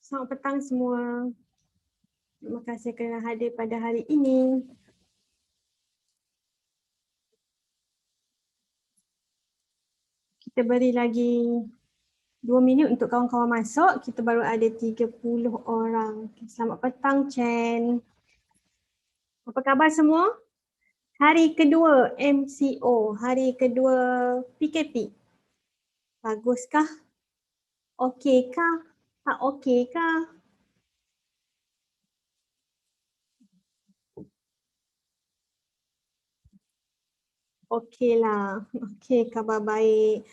Selamat petang semua. Terima kasih kerana hadir pada hari ini. Kita beri lagi 2 minit untuk kawan-kawan masuk. Kita baru ada 30 orang. Selamat petang, Chen. Apa khabar semua? Hari kedua MCO, hari kedua PKP. Baguskah? Okey-kah? Tak okey-kah? Okeylah. Okey, khabar baik.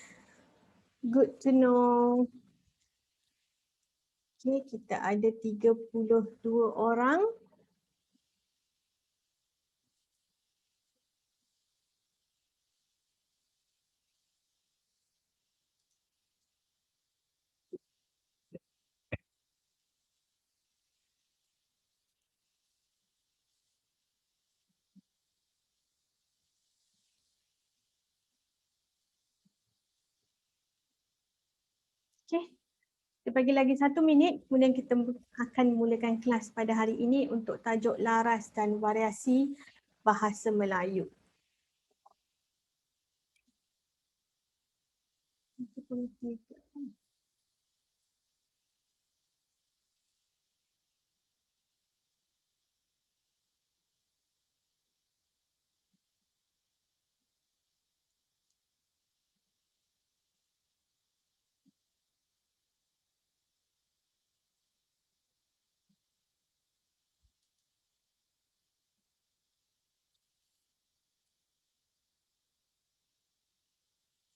Good to know. Okey, kita ada 32 orang. Okey. Kita bagi lagi 1 minit, kemudian kita akan mulakan kelas pada hari ini untuk tajuk laras dan variasi bahasa Melayu.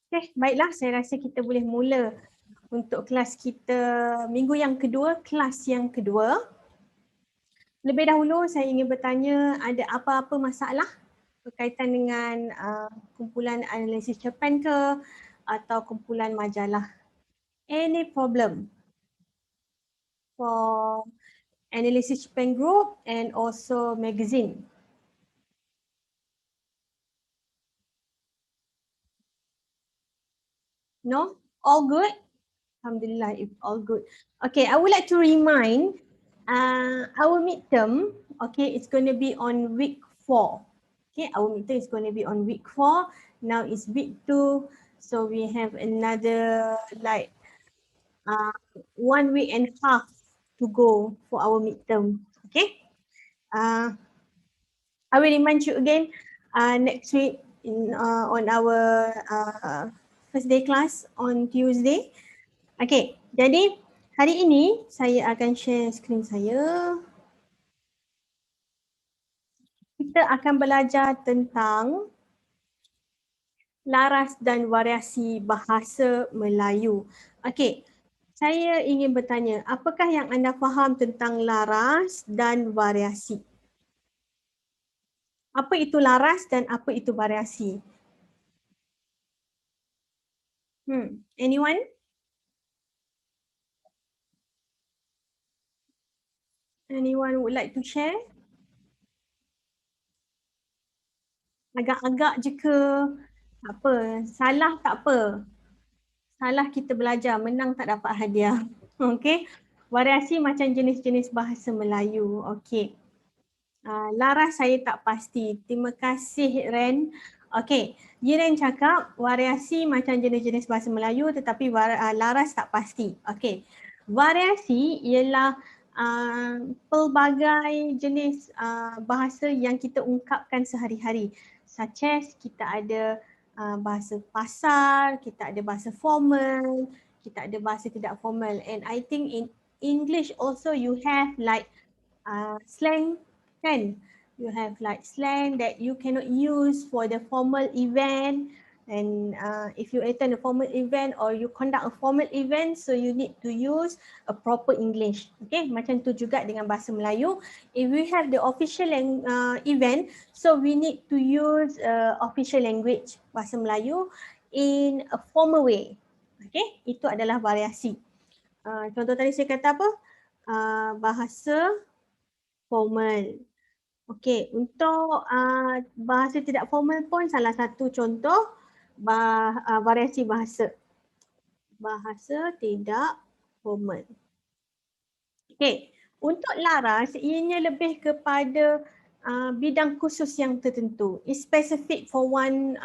Okey, baiklah, saya rasa kita boleh mula untuk kelas kita minggu yang kedua, kelas yang kedua. Lebih dahulu saya ingin bertanya, ada apa-apa masalah berkaitan dengan kumpulan analisis cerpen ke atau kumpulan majalah? Any problem for analysis cerpen group and also magazine? No? All good? Alhamdulillah, if all good. Okay, I would like to remind our midterm, okay, it's going to be on week 4. Okay, our midterm is going to be on week 4. Now it's week 2. So we have another like 1 week and a half to go for our midterm. Okay. I will remind you again next week on our first day class on Tuesday. Okay, jadi hari ini saya akan share skrin saya. Kita akan belajar tentang laras dan variasi bahasa Melayu. Okay, saya ingin bertanya, apakah yang anda faham tentang laras dan variasi? Apa itu laras dan apa itu variasi? Anyone? Anyone would like to share? Agak-agak je ke? Tak apa, salah tak apa. Salah kita belajar, menang tak dapat hadiah. Okey. Variasi macam jenis-jenis bahasa Melayu. Okey. Laras saya tak pasti. Terima kasih Ren. Okey. Yiren cakap variasi macam jenis-jenis bahasa Melayu tetapi laras tak pasti. Okey. Variasi ialah pelbagai jenis bahasa yang kita ungkapkan sehari-hari. Such as kita ada bahasa pasar, kita ada bahasa formal, kita ada bahasa tidak formal. And I think in English also you have like slang, kan? You have like slang that you cannot use for the formal event. And if you attend a formal event or you conduct a formal event, so you need to use a proper English. Okay, macam tu juga dengan bahasa Melayu. If we have the official event, so we need to use official language bahasa Melayu in a formal way. Okay, itu adalah variasi. Contoh tadi saya kata apa? Bahasa formal. Okey, untuk bahasa tidak formal pun salah satu contoh variasi bahasa. bahasa tidak formal. Okey, untuk laras ianya lebih kepada bidang khusus yang tertentu. It's specific for one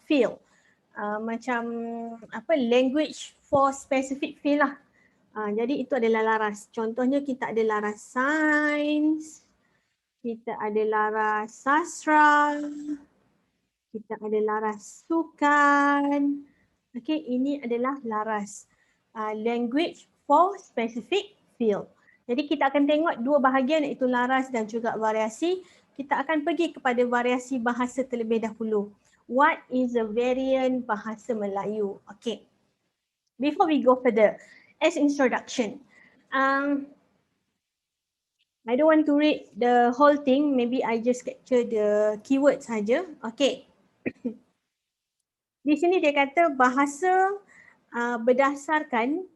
field. Macam apa, language for specific field lah. Jadi itu adalah laras. Contohnya kita ada laras sains, kita ada laras sastra, kita ada laras sukan. Okey, ini adalah laras. Language for specific field. Jadi kita akan tengok dua bahagian iaitu laras dan juga variasi. Kita akan pergi kepada variasi bahasa terlebih dahulu. What is a variant bahasa Melayu? Okay. Before we go further, as introduction, I don't want to read the whole thing. Maybe I just capture the keyword saja. Okay. Di sini dia kata bahasa berdasarkan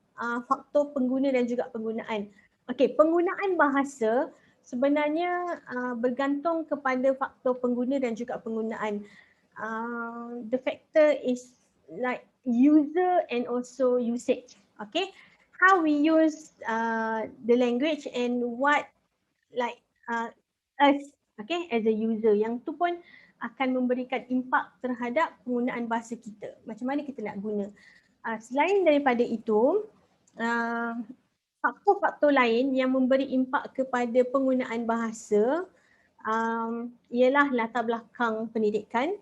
faktor pengguna dan juga penggunaan. Okey, penggunaan bahasa sebenarnya bergantung kepada faktor pengguna dan juga penggunaan. The factor is like user and also usage. Okay, how we use the language and what like us, okay, as a user. Yang tu pun akan memberikan impak terhadap penggunaan bahasa kita. Macam mana kita nak guna. Selain daripada itu, faktor-faktor lain yang memberi impak kepada penggunaan bahasa ialah latar belakang pendidikan,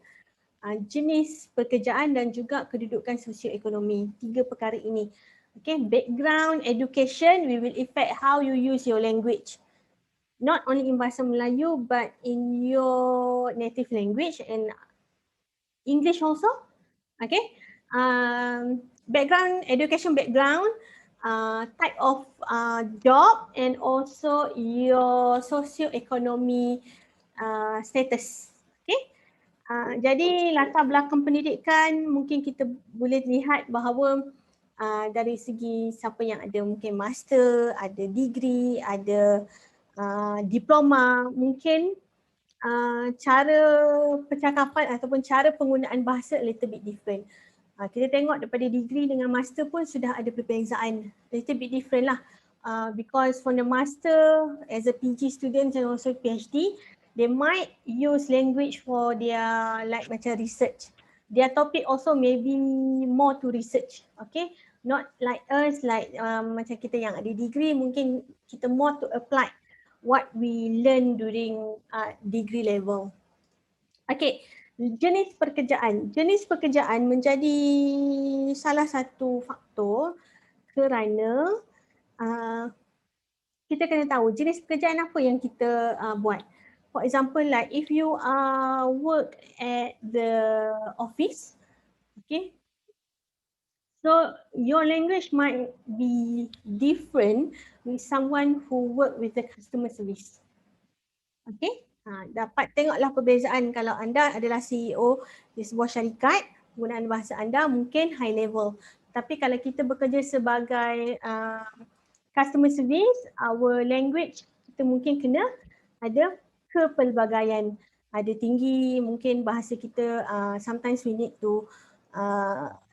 jenis pekerjaan dan juga kedudukan sosioekonomi. Tiga perkara ini. Okay, background, education, we will affect how you use your language. Not only in bahasa Melayu but in your native language and English also. Okay. Background, education background, type of job and also your socio-economy status. Okay. Jadi latar belakang pendidikan mungkin kita boleh lihat bahawa dari segi siapa yang ada mungkin master, ada degree, ada diploma, mungkin cara percakapan ataupun cara penggunaan bahasa a little bit different. Kita tengok daripada degree dengan master pun sudah ada perbezaan, a little bit different lah. Because for the master as a PG student and also PhD, they might use language for their like macam research. Their topic also maybe more to research, okay? Not like us, like macam kita yang ada degree, mungkin kita more to apply what we learn during degree level. Okay, jenis pekerjaan. Jenis pekerjaan menjadi salah satu faktor kerana kita kena tahu jenis pekerjaan apa yang kita buat. For example, like if you work at the office, okay, so your language might be different with someone who work with the customer service. Okay, dapat tengoklah perbezaan kalau anda adalah CEO di sebuah syarikat, penggunaan bahasa anda mungkin high level. Tapi kalau kita bekerja sebagai customer service, our language kita mungkin kena ada kepelbagaian. Ada tinggi, mungkin bahasa kita sometimes we need to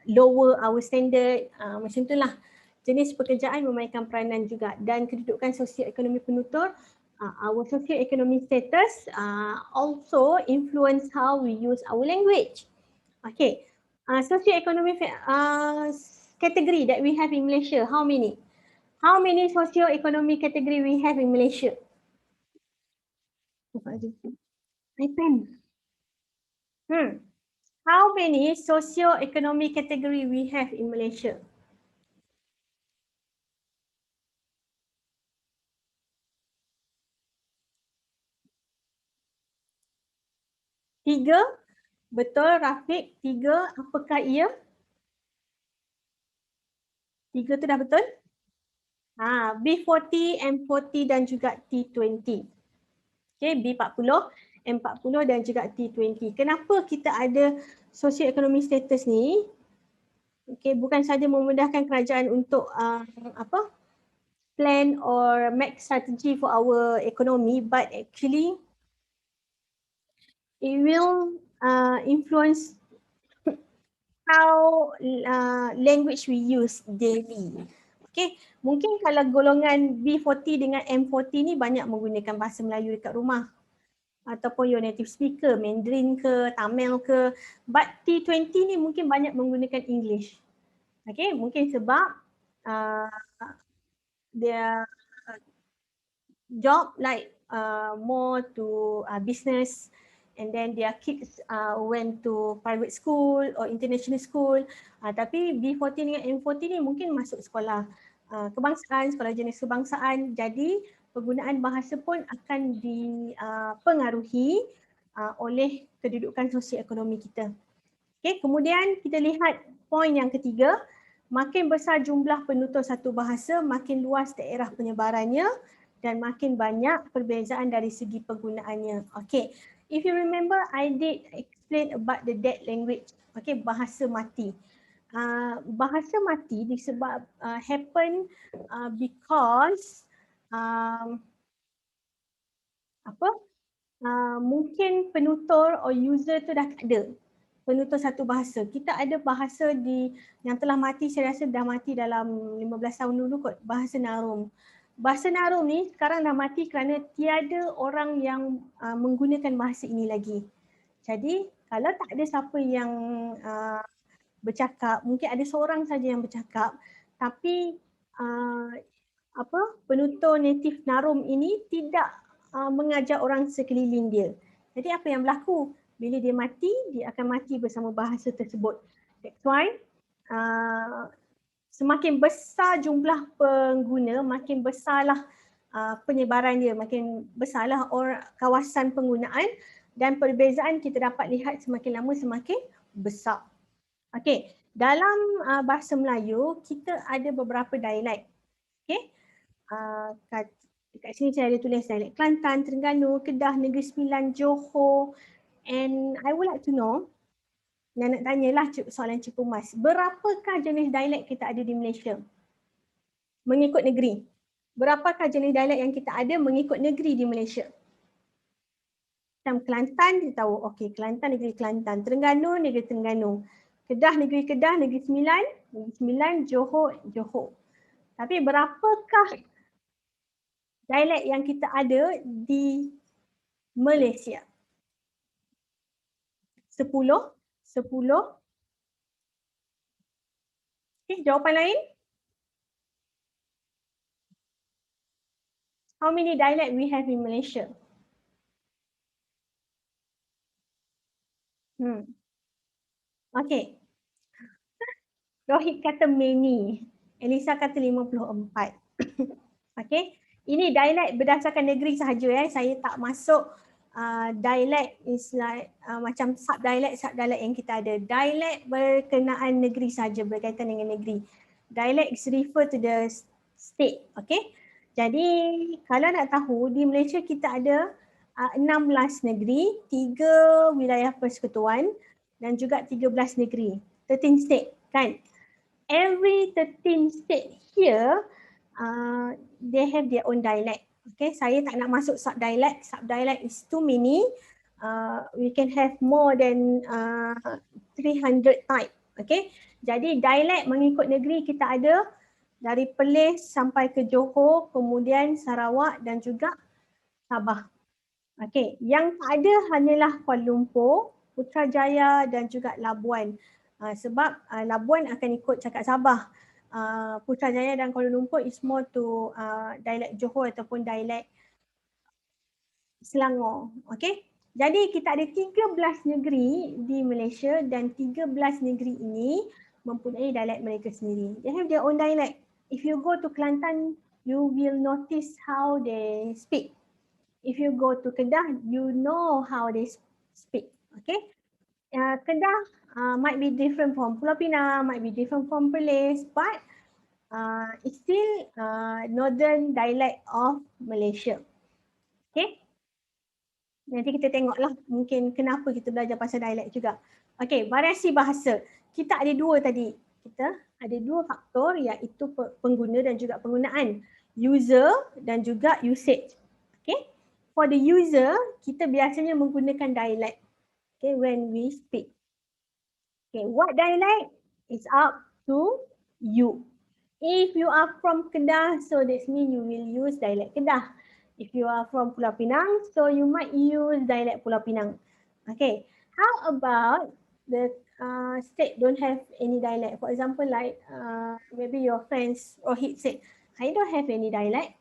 lower our standard, macam itulah. Jenis pekerjaan memainkan peranan juga dan kedudukan sosioekonomi penutur, our socio-economic status also influence how we use our language. Okay, socio-economic category that we have in Malaysia, how many? How many socio-economic category we have in Malaysia? My pen. How many socio-economic category we have in Malaysia? Tiga. Betul Rafiq, tiga. Apakah ia? Tiga tu dah betul? B40, M40 dan juga T20. Okay, B40, M40 dan juga T20. Kenapa kita ada socio-economic status ni? Okay, bukan saja memudahkan kerajaan untuk plan or make strategy for our economy, but actually it will influence how language we use daily. Okay, mungkin kalau golongan B40 dengan M40 ni banyak menggunakan bahasa Melayu dekat rumah. Ataupun your native speaker, Mandarin ke, Tamil ke. But T20 ni mungkin banyak menggunakan English. Okay, mungkin sebab their job like more to business, and then their kids went to private school or international school. Tapi B40 dengan M40 ni mungkin masuk sekolah kebangsaan, sekolah jenis kebangsaan. Jadi penggunaan bahasa pun akan dipengaruhi oleh kedudukan sosioekonomi kita. Okay, kemudian kita lihat poin yang ketiga, makin besar jumlah penutur satu bahasa, makin luas daerah penyebarannya dan makin banyak perbezaan dari segi penggunaannya. Okay, if you remember, I did explain about the dead language. Okay, bahasa mati. Bahasa mati disebab happen because mungkin penutur or user tu dah tak ada. Penutur satu bahasa. Kita ada bahasa yang telah mati, saya rasa dah mati dalam 15 tahun dulu kot, bahasa Narum. Bahasa Narum ni sekarang dah mati kerana tiada orang yang menggunakan bahasa ini lagi. Jadi kalau tak ada siapa yang bercakap, mungkin ada seorang saja yang bercakap, tapi penutur native Narum ini tidak mengajar orang sekeliling dia. Jadi apa yang berlaku? Bila dia mati, dia akan mati bersama bahasa tersebut. That's why semakin besar jumlah pengguna, makin besarlah penyebaran dia, makin besarlah kawasan penggunaan dan perbezaan kita dapat lihat semakin lama semakin besar. Okey, dalam bahasa Melayu kita ada beberapa dialek. Okey. Dekat sini saya ada tulis dialek Kelantan, Terengganu, Kedah, Negeri Sembilan, Johor. And I would like to know, nak tanyalah soalan Cik Pumas, berapakah jenis dialek kita ada di Malaysia? Mengikut negeri. Berapakah jenis dialek yang kita ada mengikut negeri di Malaysia? Macam Kelantan, kita tahu, okey, Kelantan, negeri Kelantan. Terengganu, negeri Terengganu. Kedah, negeri Kedah, negeri Sembilan, Johor, Johor. Tapi berapakah dialek yang kita ada di Malaysia? 10? Okay, jawapan lain? How many dialect we have in Malaysia? Okay. Rohit kata many. Elisa kata 54. Okay. Ini dialek berdasarkan negeri sahaja. Saya tak masuk dialek is like macam sub-dialek yang kita ada. Dialek berkenaan negeri sahaja, berkaitan dengan negeri. Dialek is refer to the state. Okay. Jadi kalau nak tahu, di Malaysia kita ada 16 negeri, 3 wilayah persekutuan dan juga 13 negeri. 13 state kan. Every 13 state here, they have their own dialect. Okay, saya tak nak masuk sub-dialect. Sub-dialect is too many. We can have more than 300 type. Okay, jadi dialect mengikut negeri kita ada dari Perlis sampai ke Johor, kemudian Sarawak dan juga Sabah. Okay, yang tak ada hanyalah Kuala Lumpur, Putrajaya dan juga Labuan. Sebab Labuan akan ikut cakap Sabah. Putrajaya dan Kuala Lumpur is more to dialek Johor ataupun dialek Selangor. Okay, jadi kita ada 13 negeri di Malaysia dan 13 negeri ini mempunyai dialek mereka sendiri. They have their own dialect. If you go to Kelantan, you will notice how they speak. If you go to Kedah, you know how they speak. Okay, Kedah might be different from Pulau Pinang, might be different from Perlis, but it's still northern dialect of Malaysia. Okay, nanti kita tengoklah mungkin kenapa kita belajar pasal dialect juga. Okay, variasi bahasa. Kita ada dua tadi. Kita ada dua faktor, iaitu pengguna dan juga penggunaan. User dan juga usage. Okay, for the user, kita biasanya menggunakan dialect. Okay, when we speak. Okay, what dialect is up to you. If you are from Kedah, so that means you will use dialect Kedah. If you are from Pulau Pinang, so you might use dialect Pulau Pinang. Okay, how about the state don't have any dialect? For example, like maybe your friends or he said, I don't have any dialect.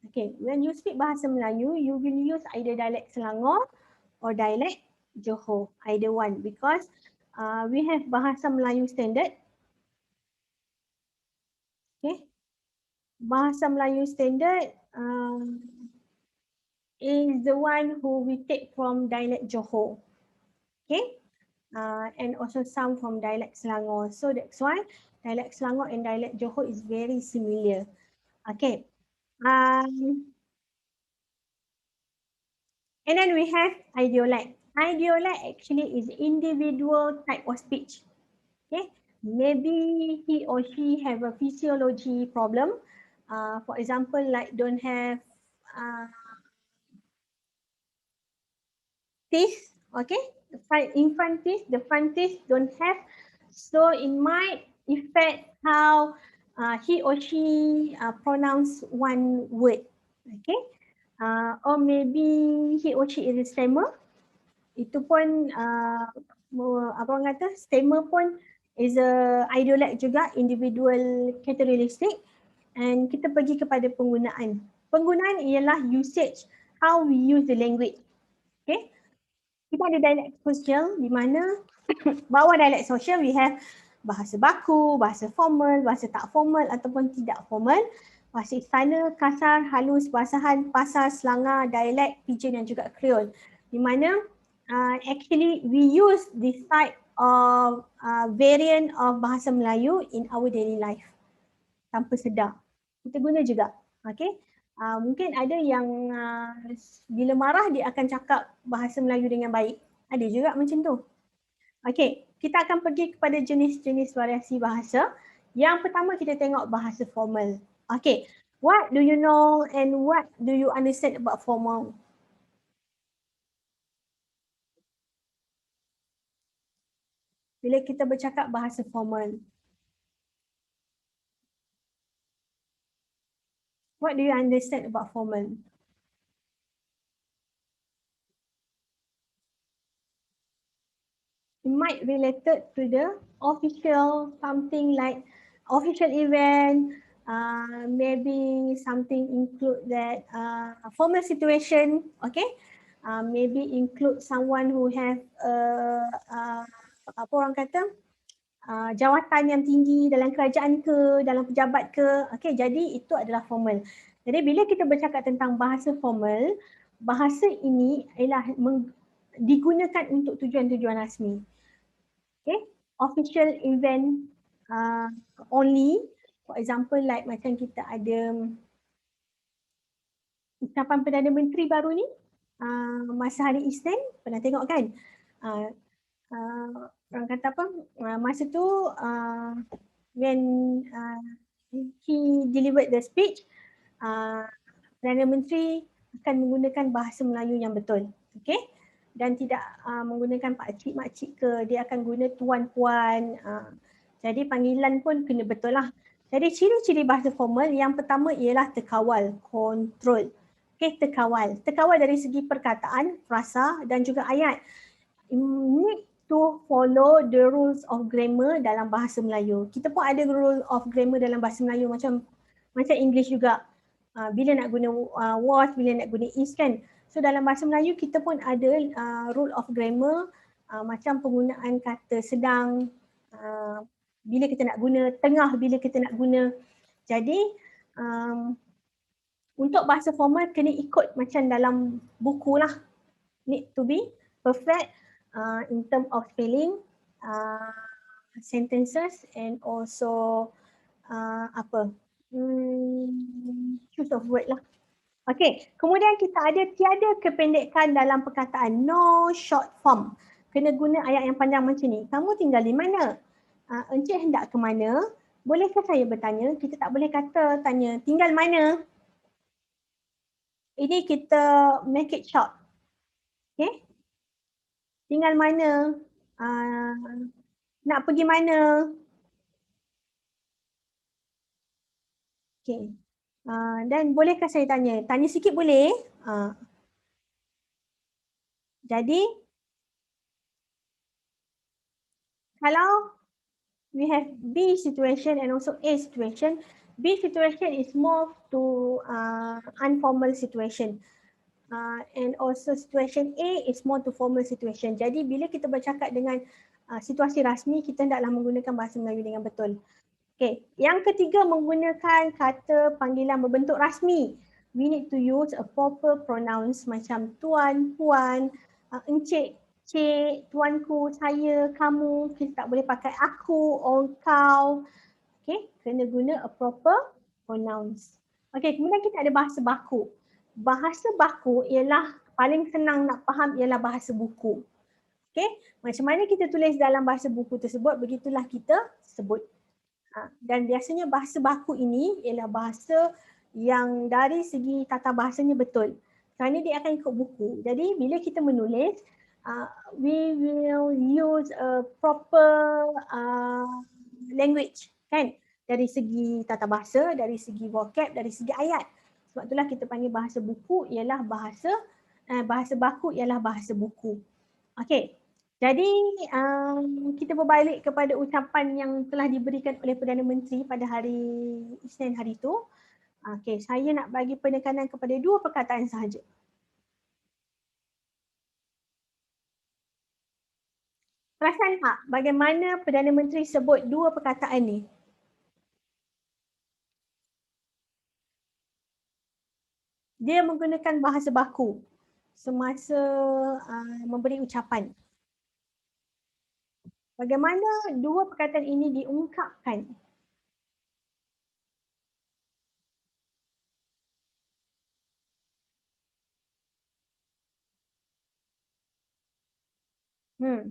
Okay, when you speak Bahasa Melayu, you will use either dialect Selangor or dialect Johor, either one, because we have Bahasa Melayu Standard. Okay, Bahasa Melayu Standard is the one who we take from dialect Johor. Okay, and also some from dialect Selangor. So that's why dialect Selangor and dialect Johor is very similar. Okay, and then we have ideolect. Ideolect actually is individual type of speech. Okay, maybe he or she have a physiology problem. For example, like don't have uh, teeth. Okay, in front teeth, the front teeth don't have. So it might affect how he or she pronounce one word. Okay, or maybe he or she is a stammer. Itu pun apa orang kata stammer pun is a ideolect juga, individual characteristic. And kita pergi kepada penggunaan. Penggunaan ialah usage, how we use the language. Okay, kita ada dialect sosial di mana bawah dialect sosial we have bahasa baku, bahasa formal, bahasa tak formal ataupun tidak formal, bahasa istana, kasar, halus, basahan, pasar, selangar, dialect, pidgin dan juga creole. Di mana actually we use this type of variant of bahasa Melayu in our daily life tanpa sedar. Kita guna juga. Okay. Mungkin ada yang bila marah dia akan cakap bahasa Melayu dengan baik. Ada juga macam tu. Okay, kita akan pergi kepada jenis-jenis variasi bahasa. Yang pertama kita tengok bahasa formal. Okay, what do you know and what do you understand about formal? Bila kita bercakap bahasa formal, what do you understand about formal? It might related to the official something like official event, maybe something include that formal situation, okay? Maybe include someone who have apa orang kata jawatan yang tinggi dalam kerajaan ke, dalam pejabat ke, okay? Jadi itu adalah formal. Jadi bila kita bercakap tentang bahasa formal, bahasa ini ialah digunakan untuk tujuan-tujuan rasmi. Okay, official event only. For example, like macam kita ada ucapan Perdana Menteri baru ni, masa hari Isnin, pernah tengok kan? Orang kata apa, masa tu when he delivered the speech, Perdana Menteri akan menggunakan bahasa Melayu yang betul. Okay? Dan tidak menggunakan pakcik makcik ke, dia akan guna tuan puan. Jadi panggilan pun kena betul lah. Jadi ciri-ciri bahasa formal yang pertama ialah terkawal, kontrol. Okay, terkawal. Terkawal dari segi perkataan, frasa dan juga ayat. Need to follow the rules of grammar dalam bahasa Melayu. Kita pun ada rule of grammar dalam bahasa Melayu macam English juga. Bila nak guna was, bila nak guna is kan. So dalam bahasa Melayu kita pun ada rule of grammar macam penggunaan kata sedang, bila kita nak guna, tengah bila kita nak guna. Jadi untuk bahasa formal kena ikut macam dalam buku lah. Need to be perfect in term of spelling, sentences and also choose of word lah. Okay, kemudian kita ada tiada kependekan dalam perkataan, no short form. Kena guna ayat yang panjang macam ni. Kamu tinggal di mana? Encik hendak ke mana? Bolehkah saya bertanya? Kita tak boleh kata tanya tinggal mana. Ini kita make it short. Okay? Tinggal mana? Nak pergi mana? Okay. Dan bolehkah saya tanya? Tanya sikit boleh? Jadi, kalau we have B situation and also A situation, B situation is more to informal situation. And also situation A is more to formal situation. Jadi bila kita bercakap dengan situasi rasmi, kita hendaklah menggunakan bahasa Melayu dengan betul. Okay, yang ketiga menggunakan kata panggilan berbentuk rasmi. We need to use a proper pronouns macam tuan, puan, encik, cik, tuanku, saya, kamu. Kita tak boleh pakai aku or kau. Okay, kena guna a proper pronouns. Okay, kemudian kita ada bahasa baku. Bahasa baku ialah paling senang nak faham ialah bahasa buku. Okay, macam mana kita tulis dalam bahasa buku tersebut, begitulah kita sebut. Dan biasanya bahasa baku ini ialah bahasa yang dari segi tata bahasanya betul. Kerana dia akan ikut buku. Jadi bila kita menulis, we will use a proper language, kan? Dari segi tata bahasa, dari segi vocab, dari segi ayat. Sebab itulah kita panggil bahasa buku ialah bahasa baku ialah bahasa buku. Okey. Jadi kita berbalik kepada ucapan yang telah diberikan oleh Perdana Menteri pada hari Isnin hari itu. Okey, saya nak bagi penekanan kepada dua perkataan sahaja. Perasan tak bagaimana Perdana Menteri sebut dua perkataan ni? Dia menggunakan bahasa baku semasa memberi ucapan. Bagaimana dua perkataan ini diungkapkan?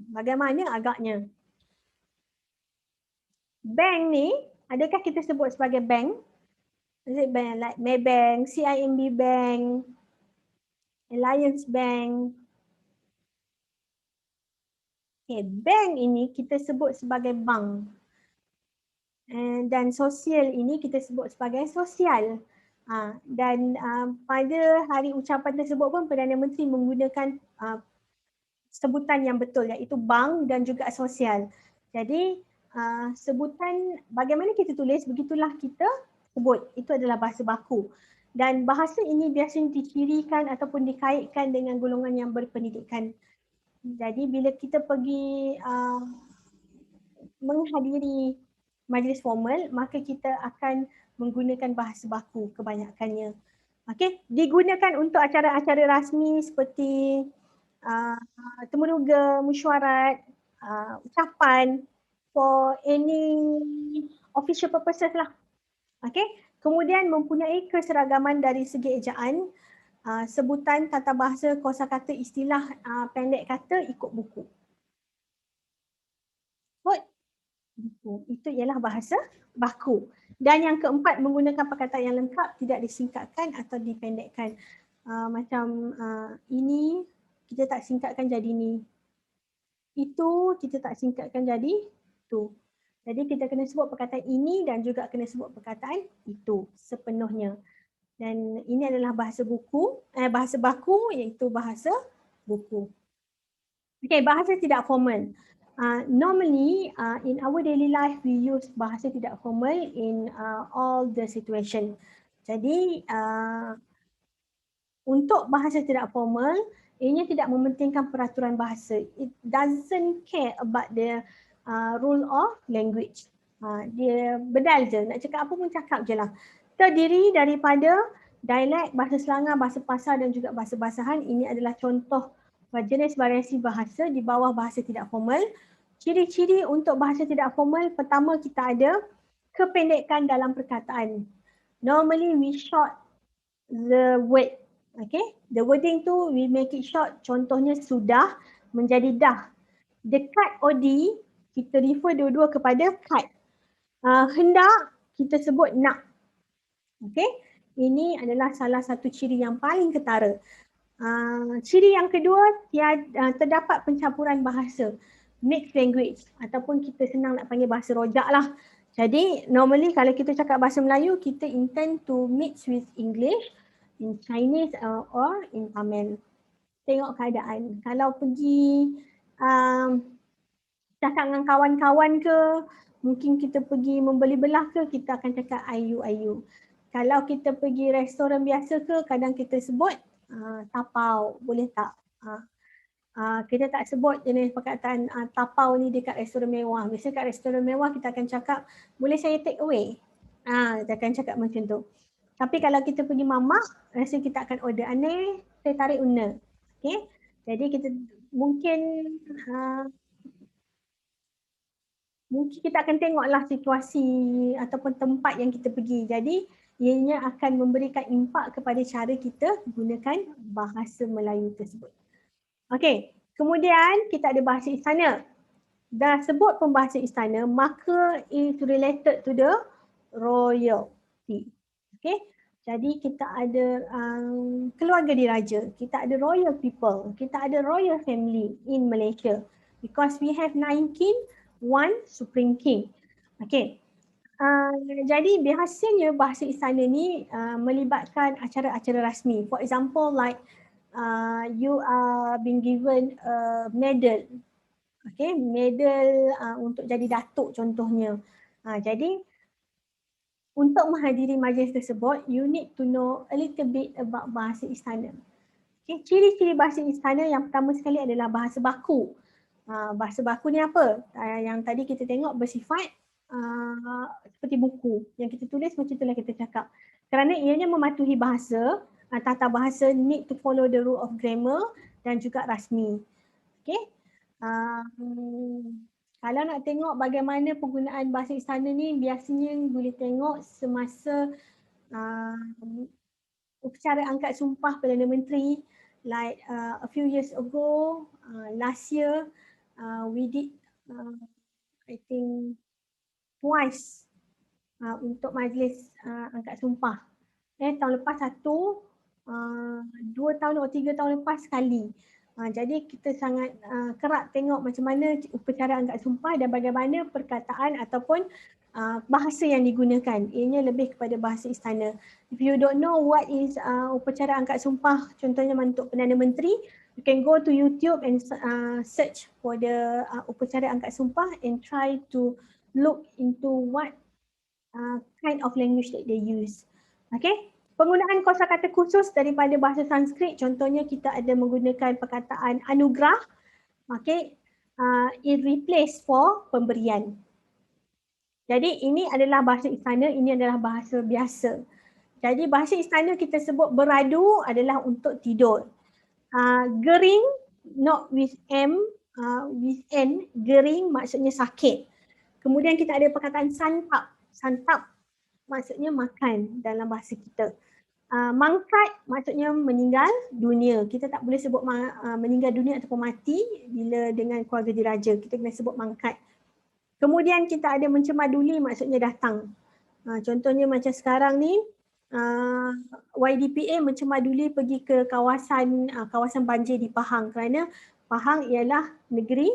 Bagaimana agaknya? Bank ni, adakah kita sebut sebagai bank? Is it bank like Maybank, CIMB Bank, Alliance Bank? Okay, bank ini kita sebut sebagai bank. Dan sosial ini kita sebut sebagai sosial. Dan pada hari ucapan tersebut pun Perdana Menteri menggunakan sebutan yang betul iaitu bank dan juga sosial. Jadi sebutan bagaimana kita tulis begitulah kita sebut. Itu adalah bahasa baku. Dan bahasa ini biasanya dicirikan ataupun dikaitkan dengan golongan yang berpendidikan. Jadi bila kita pergi menghadiri majlis formal, maka kita akan menggunakan bahasa baku kebanyakannya. Okey, digunakan untuk acara-acara rasmi seperti temuruga, mesyuarat, ucapan for any official purposes lah. Okey, kemudian mempunyai keseragaman dari segi ejaan, sebutan, tata bahasa, kosakata, istilah, pendek kata ikut buku. Buku. Itu ialah bahasa baku. Dan yang keempat, menggunakan perkataan yang lengkap, tidak disingkatkan atau dipendekkan. Macam ini, kita tak singkatkan jadi ni. Itu, kita tak singkatkan jadi tu. Jadi kita kena sebut perkataan ini dan juga kena sebut perkataan itu sepenuhnya. Dan ini adalah bahasa buku, bahasa baku iaitu bahasa buku. Okay, bahasa tidak formal. Normally in our daily life we use bahasa tidak formal in all the situation. Jadi untuk bahasa tidak formal, ianya tidak mementingkan peraturan bahasa. It doesn't care about the rule of language. Dia bedal je, nak cakap apa pun cakap je lah. Terdiri daripada dialek, bahasa Selangor, bahasa Pasar dan juga bahasa basahan. Ini adalah contoh jenis variasi bahasa di bawah bahasa tidak formal. Ciri-ciri untuk bahasa tidak formal, pertama kita ada kependekan dalam perkataan. Normally we short the word. Okay, the wording tu we make it short. Contohnya sudah menjadi dah. Dekat or di, kita refer dua-dua kepada kat. Hendak, kita sebut nak. Okay, ini adalah salah satu ciri yang paling ketara. Ciri yang kedua, terdapat pencampuran bahasa. mixed language ataupun kita senang nak panggil bahasa rojak lah. Jadi normally kalau kita cakap bahasa Melayu, kita intend to mix with English, in Chinese or in Tamil. Tengok keadaan. Kalau pergi cakap dengan kawan-kawan ke, mungkin kita pergi membeli belah ke, kita akan cakap ayu. Kalau kita pergi restoran biasa ke, kadang kita sebut tapau, boleh tak? Kita tak sebut jenis perkataan tapau ni dekat restoran mewah. Biasanya kat restoran mewah kita akan cakap, boleh saya take away? Kita akan cakap macam tu. Tapi kalau kita pergi mamak, rasa kita akan order aneh, saya tarik una. Okay? Jadi kita mungkin kita akan tengoklah situasi ataupun tempat yang kita pergi. Jadi ianya akan memberikan impak kepada cara kita gunakan bahasa Melayu tersebut. Okey, kemudian kita ada bahasa istana. Dah sebut pun bahasa istana, maka is related to the royalty. Okey, jadi kita ada keluarga diraja, kita ada royal people, kita ada royal family in Malaysia. Because we have 9 king, 1 supreme king. Okey. Jadi biasanya bahasa istana ni melibatkan acara-acara rasmi. For example, like you are being given a medal. Okay, medal untuk jadi datuk contohnya. Jadi untuk menghadiri majlis tersebut, you need to know a little bit about bahasa istana. Okay, ciri-ciri bahasa istana yang pertama sekali adalah bahasa baku. Bahasa baku ni apa? Yang tadi kita tengok bersifat seperti buku. Yang kita tulis macam itulah kita cakap. Kerana ianya mematuhi bahasa, tata bahasa need to follow the rule of grammar dan juga rasmi. Okay. Kalau nak tengok bagaimana penggunaan bahasa istana ni, biasanya boleh tengok semasa upacara angkat sumpah Perdana Menteri. Like a few years ago, last year, we did I think twice untuk majlis angkat sumpah. Tahun lepas satu, 2 tahun atau 3 tahun lepas sekali. Jadi kita sangat kerap tengok macam mana upacara angkat sumpah dan bagaimana perkataan ataupun bahasa yang digunakan. Ianya lebih kepada bahasa istana. If you don't know what is upacara angkat sumpah, contohnya untuk Perdana Menteri, you can go to YouTube and search for the upacara angkat sumpah and try to look into what kind of language that they use. Okay? Penggunaan kosakata khusus daripada bahasa Sanskrit, contohnya kita ada menggunakan perkataan anugerah, okay, it replace for pemberian. Jadi ini adalah bahasa istana, ini adalah bahasa biasa. Jadi bahasa istana kita sebut beradu adalah untuk tidur. Gering, not with M, with N, gering maksudnya sakit. Kemudian kita ada perkataan santap. Santap maksudnya makan dalam bahasa kita. Mangkat maksudnya meninggal dunia. Kita tak boleh sebut meninggal dunia ataupun mati bila dengan keluarga diraja. Kita kena sebut mangkat. Kemudian kita ada mencemaduli maksudnya datang. Contohnya macam sekarang ni, YDPA mencemaduli pergi ke kawasan banjir di Pahang kerana Pahang ialah negeri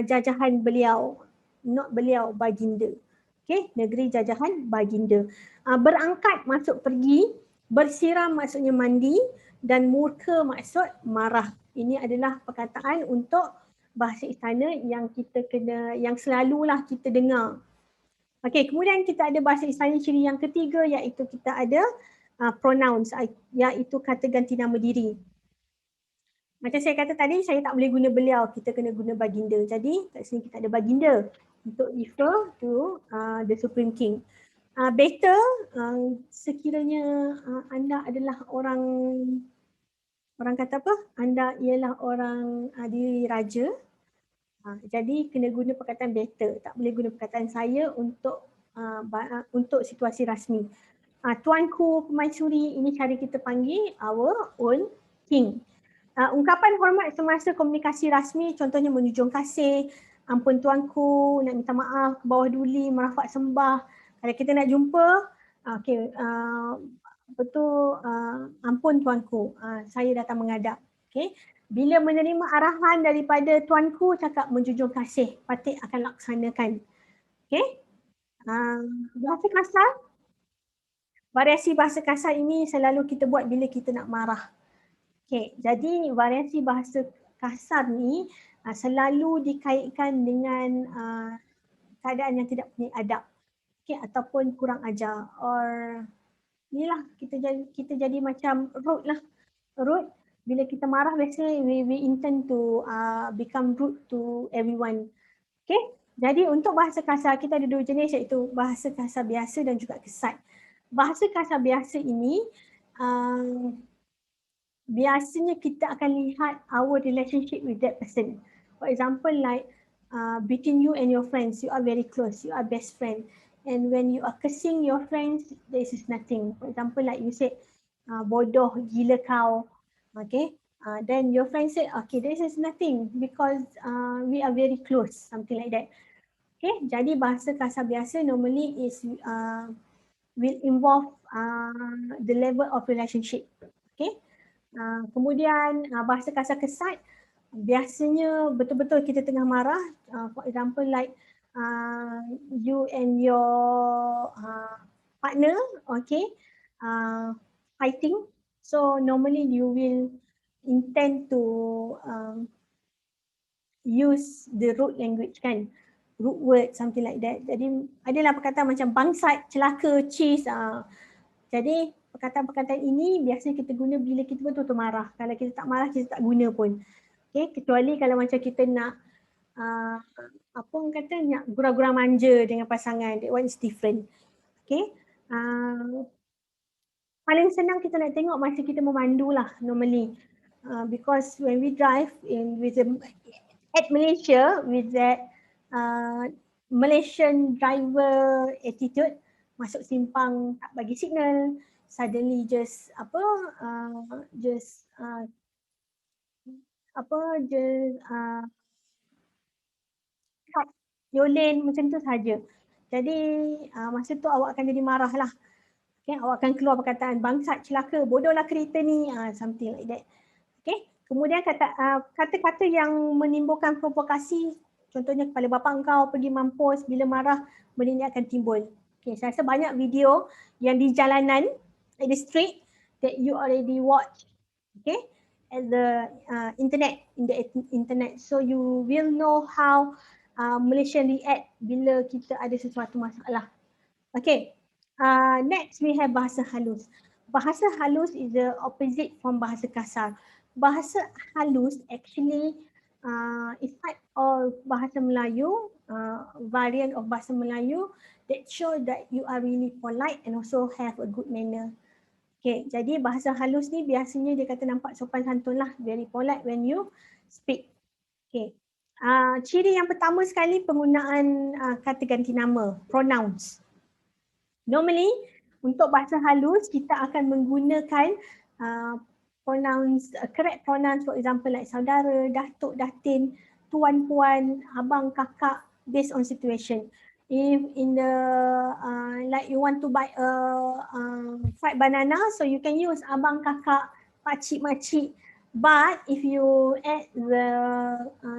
jajahan beliau, not beliau, baginda. Okay, negeri jajahan baginda. Berangkat maksud pergi, bersiram maksudnya mandi dan murka maksud marah. Ini adalah perkataan untuk bahasa istana yang kita yang selalulah kita dengar. Okey, kemudian kita ada bahasa istana ciri yang ketiga iaitu kita ada pronouns iaitu kata ganti nama diri. Macam saya kata tadi, saya tak boleh guna beliau, kita kena guna baginda. Jadi kat sini kita ada baginda untuk refer to the Supreme King. Better sekiranya anda adalah orang kata apa? Anda ialah orang diraja. Jadi kena guna perkataan better, tak boleh guna perkataan saya untuk situasi rasmi. Tuanku Permaisuri, ini cara kita panggil our own king. Ungkapan hormat semasa komunikasi rasmi, contohnya menjunjung kasih, ampun tuanku, nak minta maaf, ke bawah duli, merafak sembah. Kalau kita nak jumpa, ampun tuanku, saya datang menghadap. Okay. Bila menerima arahan daripada tuanku, cakap menjunjung kasih, Patik akan laksanakan. Okay. Bahasa kasar, variasi bahasa kasar ini selalu kita buat bila kita nak marah. Okay. Jadi variasi bahasa kasar ni selalu dikaitkan dengan keadaan yang tidak punya adab. Okay. Ataupun kurang ajar. Or inilah kita jadi macam rude lah. Rude. Bila kita marah biasanya we intend to become rude to everyone. Okay. Jadi untuk bahasa kasar kita ada dua jenis, iaitu bahasa kasar biasa dan juga kesat. Bahasa kasar biasa ini biasanya kita akan lihat our relationship with that person. For example, like between you and your friends, you are very close, you are best friend. And when you are cursing your friends, this is nothing. For example, like you said, bodoh, gila kau. Okay. Then your friend said, okay, this is nothing because we are very close, something like that. Okay, jadi bahasa kasar biasa normally is will involve the level of relationship. Okay. Kemudian bahasa kasar kesat biasanya betul-betul kita tengah marah. For example, like you and your partner, okay, fighting. So normally you will intend to use the rude language kan, rude word, something like that. Jadi adalah perkataan macam bangsat, celaka, cheese. Jadi perkataan-perkataan ini biasanya kita guna bila kita betul-betul marah. Kalau kita tak marah, kita tak guna pun. Okay, kecuali kalau macam kita nak apa orang kata, nak gurau-gurau manja dengan pasangan, that one is different. Okay. Paling senang kita nak tengok masa kita memandu lah normally. Because when we drive at Malaysia with that Malaysian driver attitude, masuk simpang tak bagi signal, suddenly just cut your lane macam tu saja. Jadi masa tu awak akan jadi marah lah. Okay, awak akan keluar perkataan bangsat, celaka, bodohlah kereta ni, something like that. Okay. Kemudian kata-kata yang menimbulkan provokasi, contohnya kepala bapa engkau pergi mampus, bila marah benda ni akan timbul. Okay, saya rasa banyak video yang di jalanan, at the street that you already watch, okay, at the internet. So you will know how Malaysian react bila kita ada sesuatu masalah. Okay. Next we have bahasa halus. Bahasa halus is the opposite from bahasa kasar. Bahasa halus actually is type of bahasa Melayu, variant of bahasa Melayu that show that you are really polite and also have a good manner. Okay, jadi bahasa halus ni biasanya dia kata nampak sopan santun lah, very polite when you speak. Okay. Ciri yang pertama sekali penggunaan kata ganti nama, pronouns. Normally untuk bahasa halus kita akan menggunakan pronouns, correct pronouns, for example like saudara, datuk, datin, tuan, puan, abang, kakak, based on situation. If in the like you want to buy a fried banana, so you can use abang, kakak, pakcik, makcik. But if you at the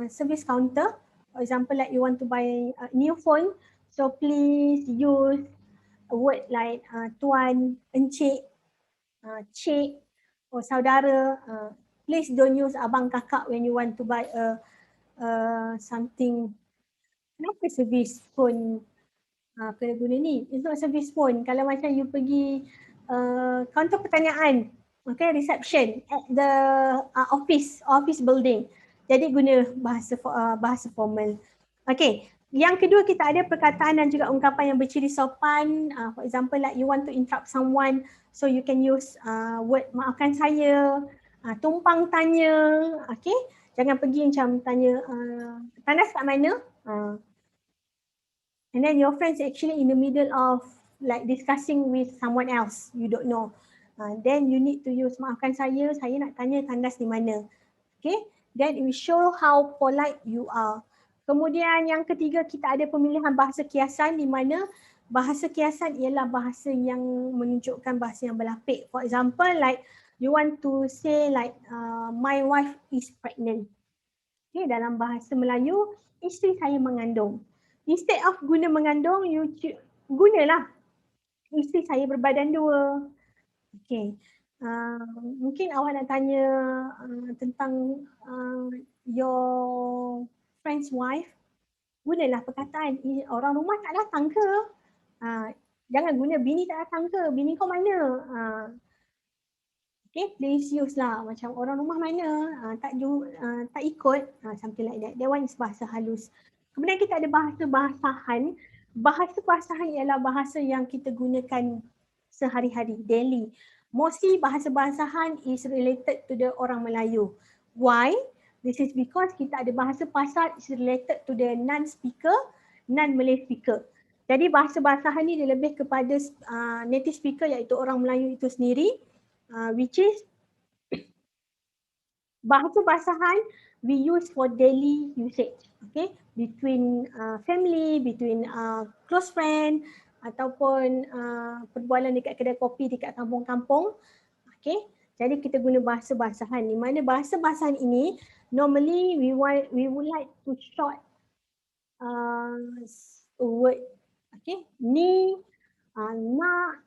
service counter, for example like you want to buy a new phone, so please use a word like tuan, encik, cik, or saudara. Please don't use abang, kakak when you want to buy something. Kenapa service phone kena guna ni? It's not service phone. Kalau macam you pergi kaunter pertanyaan, okay, reception at the office building. Jadi guna bahasa formal. Okay. Yang kedua, kita ada perkataan dan juga ungkapan yang berciri sopan. For example, like you want to interrupt someone, so you can use word maafkan saya, tumpang tanya. Okay, jangan pergi macam tanya tandas kat mana. And then your friends actually in the middle of like discussing with someone else you don't know. Then you need to use maafkan saya nak tanya tandas di mana. Okay, then it will show how polite you are. Kemudian yang ketiga, kita ada pemilihan bahasa kiasan di mana bahasa kiasan ialah bahasa yang menunjukkan bahasa yang berlapik. For example, like you want to say like my wife is pregnant. Okay, dalam bahasa Melayu, isteri saya mengandung. Instead of guna mengandung, you gunalah isteri saya berbadan 2. Okay. Mungkin awak nak tanya tentang your friend's wife. Gunalah perkataan orang rumah tak datang ke? Jangan guna bini tak datang ke? Bini kau mana? Okay, please use lah macam orang rumah mana tak ikut, something like that. That one is bahasa halus. Kemudian kita ada bahasa bahasahan. Bahasa bahasahan ialah bahasa yang kita gunakan sehari-hari, daily. Mostly bahasa bahasahan is related to the orang Melayu. Why? This is because kita ada bahasa pasar is related to the non-speaker, non-Malay speaker. Jadi bahasa bahasahan ni dia lebih kepada native speaker iaitu orang Melayu itu sendiri. Which is bahasa bahasahan we use for daily usage, okay, between family, between close friend ataupun perbualan dekat kedai kopi dekat kampung-kampung, okay. Jadi kita guna bahasa bahasahan. Di mana bahasa bahasahan ini normally we would like to short a word, okay, ni, nak,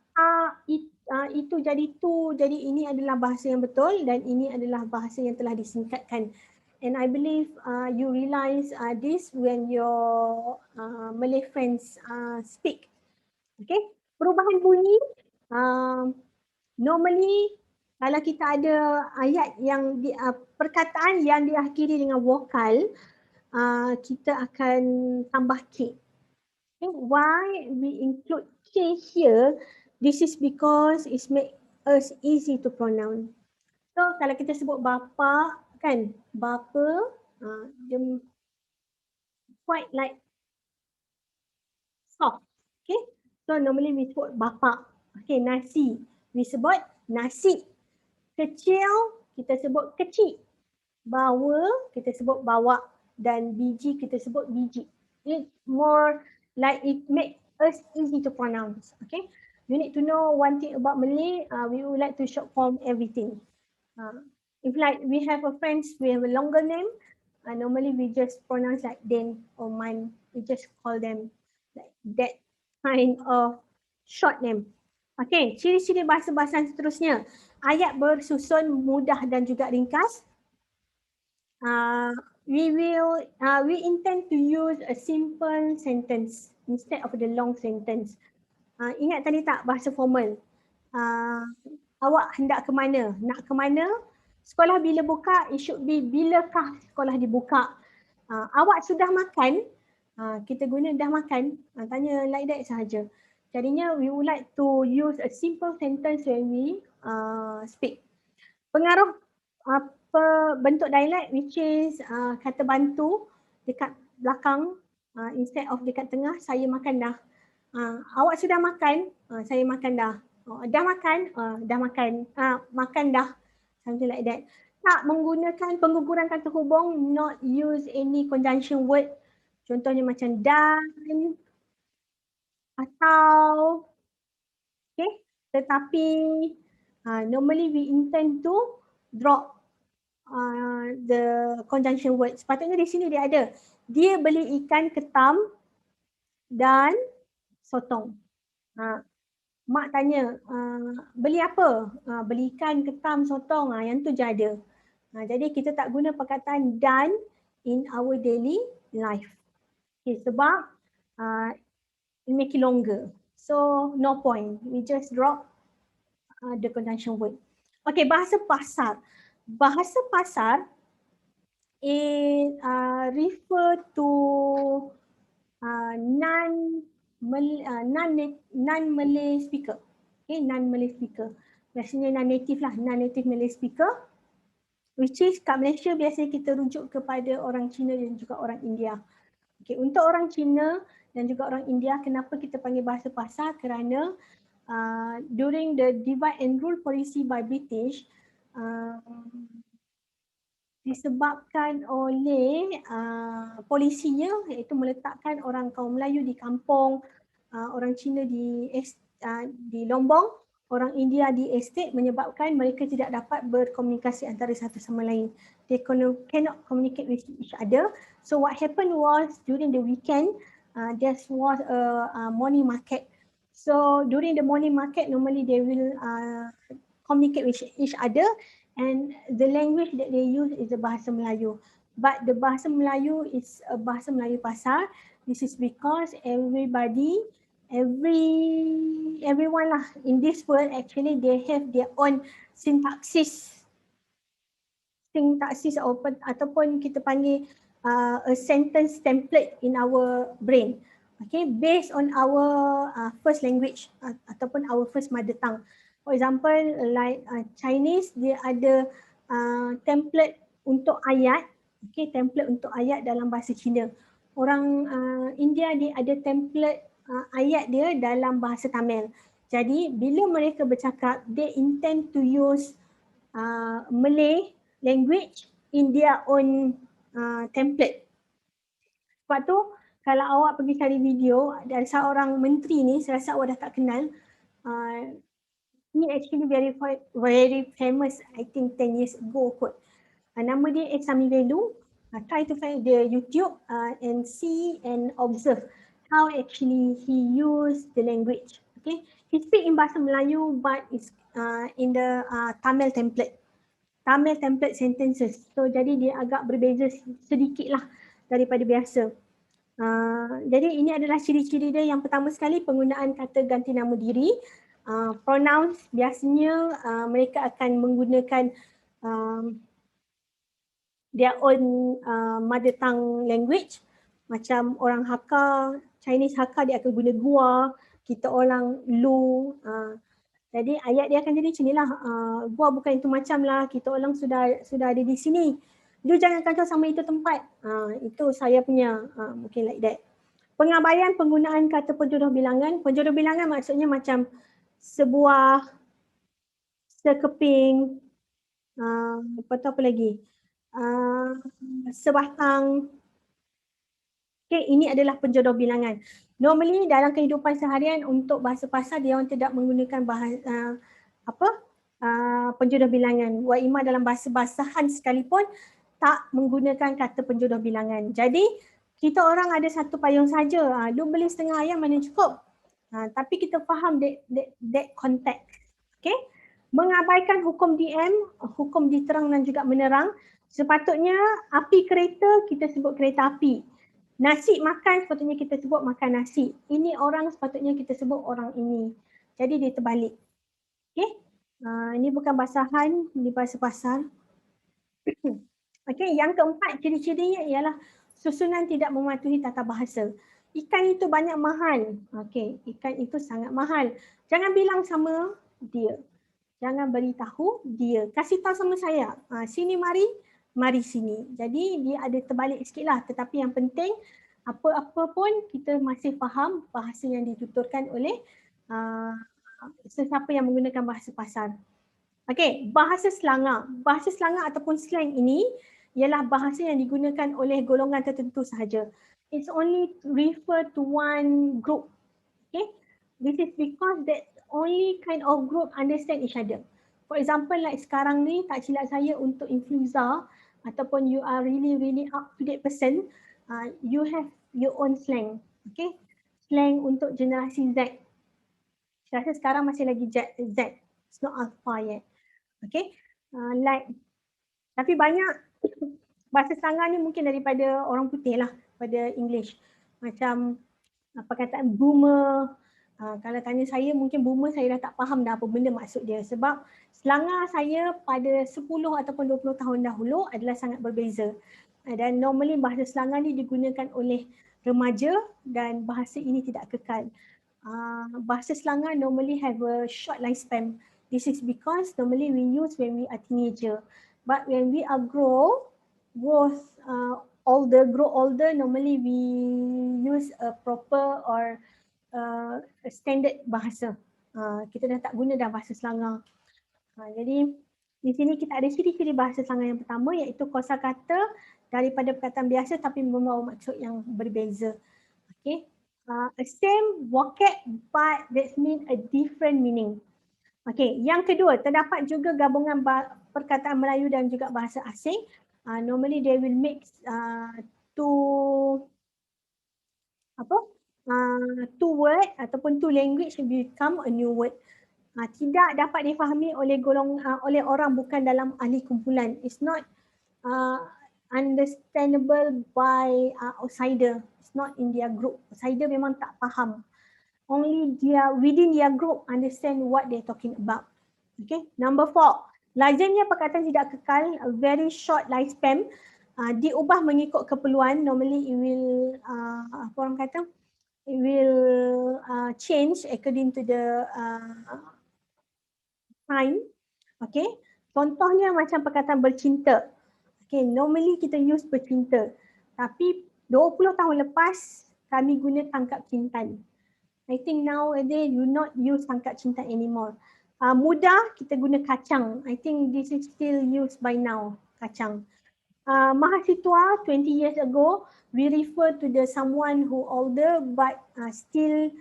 itu jadi tu, jadi ini adalah bahasa yang betul dan ini adalah bahasa yang telah disingkatkan. And I believe you realize this when your Malay friends speak. Okay, perubahan bunyi normally kalau kita ada ayat yang perkataan yang diakhiri dengan vokal, kita akan tambah K. Okay, why we include K here? This is because it make us easy to pronounce. So kalau kita sebut bapa kan, bapa, dia quite like soft. Okay, so normally we sebut bapa. Okay, nasi, we sebut nasi. Kecil, kita sebut kecil. Bawa, kita sebut bawa. Dan biji, kita sebut biji. It's more like it make us easy to pronounce. Okay, you need to know one thing about Malay. We would like to short form everything. If like we have a friends, we have a longer name. Normally we just pronounce like Den or Man. We just call them like that kind of short name. Okay, ciri-ciri bahasa-bahasa seterusnya. Ayat bersusun mudah dan juga ringkas. We intend to use a simple sentence instead of the long sentence. Ingat tadi tak bahasa formal? Awak hendak ke mana? Nak ke mana? Sekolah bila buka? It should be bilakah sekolah dibuka? Awak sudah makan? Kita guna dah makan. Tanya like that sahaja. Jadinya we would like to use a simple sentence when we speak. Pengaruh bentuk dialect which is kata bantu dekat belakang instead of dekat tengah, saya makan dah. Awak sudah makan? Saya makan dah. Dah makan? Dah makan. Makan dah. Something like that. Tak menggunakan pengguguran kata hubung, not use any conjunction word. Contohnya macam dan atau, okay. Tetapi normally we intend to drop the conjunction word. Sepatutnya di sini dia ada. Dia beli ikan ketam dan sotong. Mak tanya, beli apa? Beli ikan, ketam, sotong. Yang tu je ada. Jadi kita tak guna perkataan dan in our daily life. Okay, sebab it make it longer. So no point. We just drop the conjunction word. Okay, bahasa pasar. Bahasa pasar is refer to non-Malay speaker. Okay, non-Malay speaker. Biasanya non-native lah, non-native Malay speaker. Which is kat Malaysia biasanya kita rujuk kepada orang Cina dan juga orang India. Okay, untuk orang Cina dan juga orang India, kenapa kita panggil bahasa pasar? Kerana during the divide and rule policy by British, disebabkan oleh polisinya iaitu meletakkan orang kaum Melayu di kampung, orang Cina di Lombong orang India di estate menyebabkan mereka tidak dapat berkomunikasi antara satu sama lain. They cannot communicate with each other. So what happened was during the weekend, there was a morning market. So during the morning market, normally they will communicate with each other, and the language that they use is the Bahasa Melayu. But the Bahasa Melayu is a Bahasa Melayu pasar. This is because everyone lah in this world actually they have their own syntaxis ataupun kita panggil a sentence template in our brain, okay, based on our first language ataupun our first mother tongue. For example, like Chinese, dia ada template untuk ayat, okay, template untuk ayat dalam bahasa Cina. Orang India dia ada template ayat dia dalam bahasa Tamil. Jadi bila mereka bercakap, they intend to use Malay language in their own template. Sebab tu kalau awak pergi cari video dari seorang menteri ni, saya rasa awak dah tak kenal. Ni actually very famous, I think 10 years ago kot. Nama dia Examivelu. Try to find the YouTube and see and observe how actually he use the language. Okay, he speak in Bahasa Melayu but it's in the Tamil template. Tamil template sentences. So jadi dia agak berbeza sedikit lah daripada biasa. Jadi ini adalah ciri-ciri dia. Yang pertama sekali penggunaan kata ganti nama diri. Pronouns biasanya mereka akan menggunakan their own mother tongue language. Macam orang Hakka, Chinese Hakka dia akan guna gua, kita orang lu. Jadi ayat dia akan jadi macam inilah, gua bukan itu macam lah, kita orang sudah ada di sini. Lu jangan kacau sama itu tempat. Itu saya punya, mungkin like that. Pengabaian penggunaan kata penjodoh bilangan. Penjodoh bilangan maksudnya macam sebuah, sekeping, apa lagi? Sebatang. Okay, ini adalah penjodoh bilangan. Normally dalam kehidupan seharian untuk bahasa pasar dia orang tidak menggunakan bahasa penjodoh bilangan. Wa ima dalam bahasa basahan sekalipun tak menggunakan kata penjodoh bilangan. Jadi kita orang ada satu payung saja. Lu beli setengah ayam mana cukup. Tapi kita faham that context. Okay? Mengabaikan hukum DM, hukum diterang dan juga menerang. Sepatutnya api kereta kita sebut kereta api. Nasi makan sepatutnya kita sebut makan nasi. Ini orang sepatutnya kita sebut orang ini. Jadi dia terbalik. Okay. Ini bukan basahan, ini bahasa pasar. Okay. Yang keempat ciri-cirinya ialah susunan tidak mematuhi tata bahasa. Ikan itu banyak mahal. Okay. Ikan itu sangat mahal. Jangan bilang sama dia. Jangan beritahu dia. Kasih tahu sama saya. Sini mari sini. Jadi dia ada terbalik sikit lah. Tetapi yang penting apa-apa pun kita masih faham bahasa yang dituturkan oleh sesiapa yang menggunakan bahasa pasar. Okey, bahasa selangor. Bahasa selangor ataupun slang ini ialah bahasa yang digunakan oleh golongan tertentu sahaja. It's only refer to one group. Okay, this is because that only kind of group understand each other. For example, like sekarang ni tak silap saya untuk influenza ataupun you are really up to date person, you have your own slang. Okay, slang untuk generasi Z. Saya rasa sekarang masih lagi Z. It's not alpha yet. Okay, like tapi banyak bahasa selangor ni mungkin daripada orang putih lah pada English. Macam perkataan boomer. Kalau tanya saya, mungkin boomer saya dah tak faham dah apa benda maksud dia. Sebab selangor saya pada 10 ataupun 20 tahun dahulu adalah sangat berbeza. Dan normally bahasa selangor ni digunakan oleh remaja dan bahasa ini tidak kekal. Bahasa selangor normally have a short lifespan. This is because normally we use when we are teenager. But when we are grow older, normally we use a proper or a standard bahasa. Kita dah tak guna dah bahasa selangor. Jadi di sini kita ada ciri-ciri bahasa selangor yang pertama iaitu kosakata daripada perkataan biasa tapi membawa maksud yang berbeza. Okay. A same vocab but that mean a different meaning. Okey, yang kedua, terdapat juga gabungan perkataan Melayu dan juga bahasa asing. Normally they will mix two two word ataupun two language become a new word. Tidak dapat difahami oleh oleh orang bukan dalam ahli kumpulan. It's not understandable by outsider. It's not in their group. Outsider memang tak faham. Only within their group understand what they're talking about. Okay, number 4. Lazimnya perkataan tidak kekal, a very short lifespan, diubah mengikut keperluan. Normally it will apa orang kata, it will change according to the time. Okay, contohnya macam perkataan bercinta. Okay, normally kita use bercinta, tapi 20 tahun lepas kami guna tangkap cintan. I think nowadays you not use tangkap cinta anymore. Mudah kita guna kacang. I think this is still used by now, kacang. Mahasiswa 20 years ago, we refer to the someone who older but still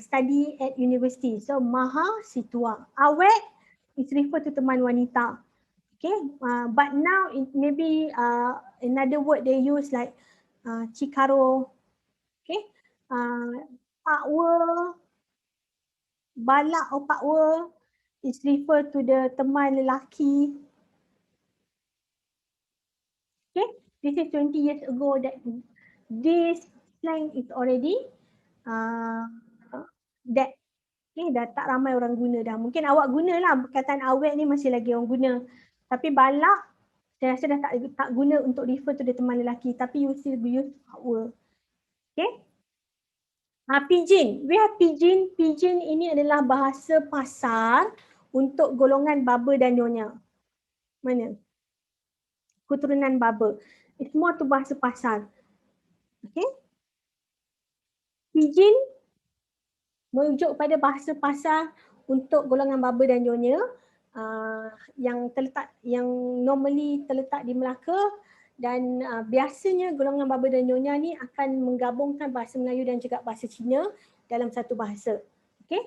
study at university. So mahasiswa. Awet is refer to teman wanita. Okay, but now it maybe another word they use like cikaro. Okay, pakwa, balak atau pakwa is refer to the teman lelaki. Okay, this is 20 years ago that this slang is already that. Okay, dah tak ramai orang guna dah. Mungkin awak gunalah perkataan awet ni masih lagi orang guna. Tapi balak saya rasa dah tak guna untuk refer to the teman lelaki, tapi you still use pakwa. Okay. Pidgin. We have pidgin. Pidgin ini adalah bahasa pasar untuk golongan baba dan nyonya. Mana? Keturunan baba. It's more to bahasa pasar. Okay. Pidgin merujuk pada bahasa pasar untuk golongan baba dan nyonya yang normally terletak di Melaka, dan biasanya golongan baba dan nyonya ni akan menggabungkan bahasa Melayu dan juga bahasa Cina dalam satu bahasa. Okay.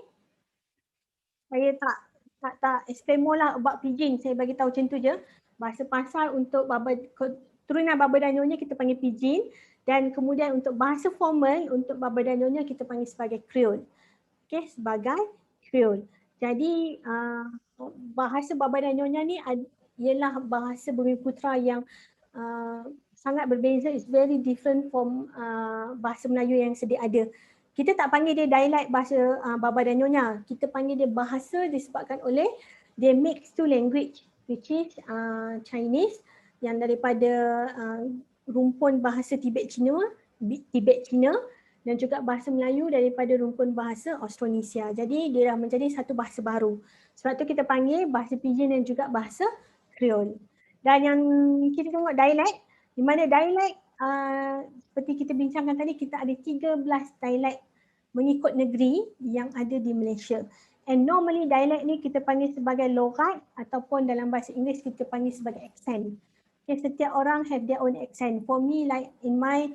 Saya tak explain more lah about pidgin. Saya bagi tahu macam tu je. Bahasa pasar untuk turunan baba dan nyonya kita panggil pidgin, dan kemudian untuk bahasa formal untuk baba dan nyonya kita panggil sebagai Creole. Okay, sebagai Creole. Jadi bahasa baba dan nyonya ni ialah bahasa Bumiputera yang sangat berbeza. It's very different from bahasa Melayu yang sedia ada. Kita tak panggil dia dialect bahasa baba dan nyonya. Kita panggil dia bahasa disebabkan oleh they mix two language, which is Chinese yang daripada rumpun bahasa Tibet Cina, dan juga bahasa Melayu daripada rumpun bahasa Austronesia. Jadi dia dah menjadi satu bahasa baru. Sebab tu kita panggil bahasa Pidgin dan juga bahasa Creole. Dan yang kita tengok dialect, di mana dialect seperti kita bincangkan tadi, kita ada 13 dialect mengikut negeri yang ada di Malaysia. And normally dialect ni kita panggil sebagai logat ataupun dalam bahasa Inggeris kita panggil sebagai accent. Okay, setiap orang have their own accent. For me, like in my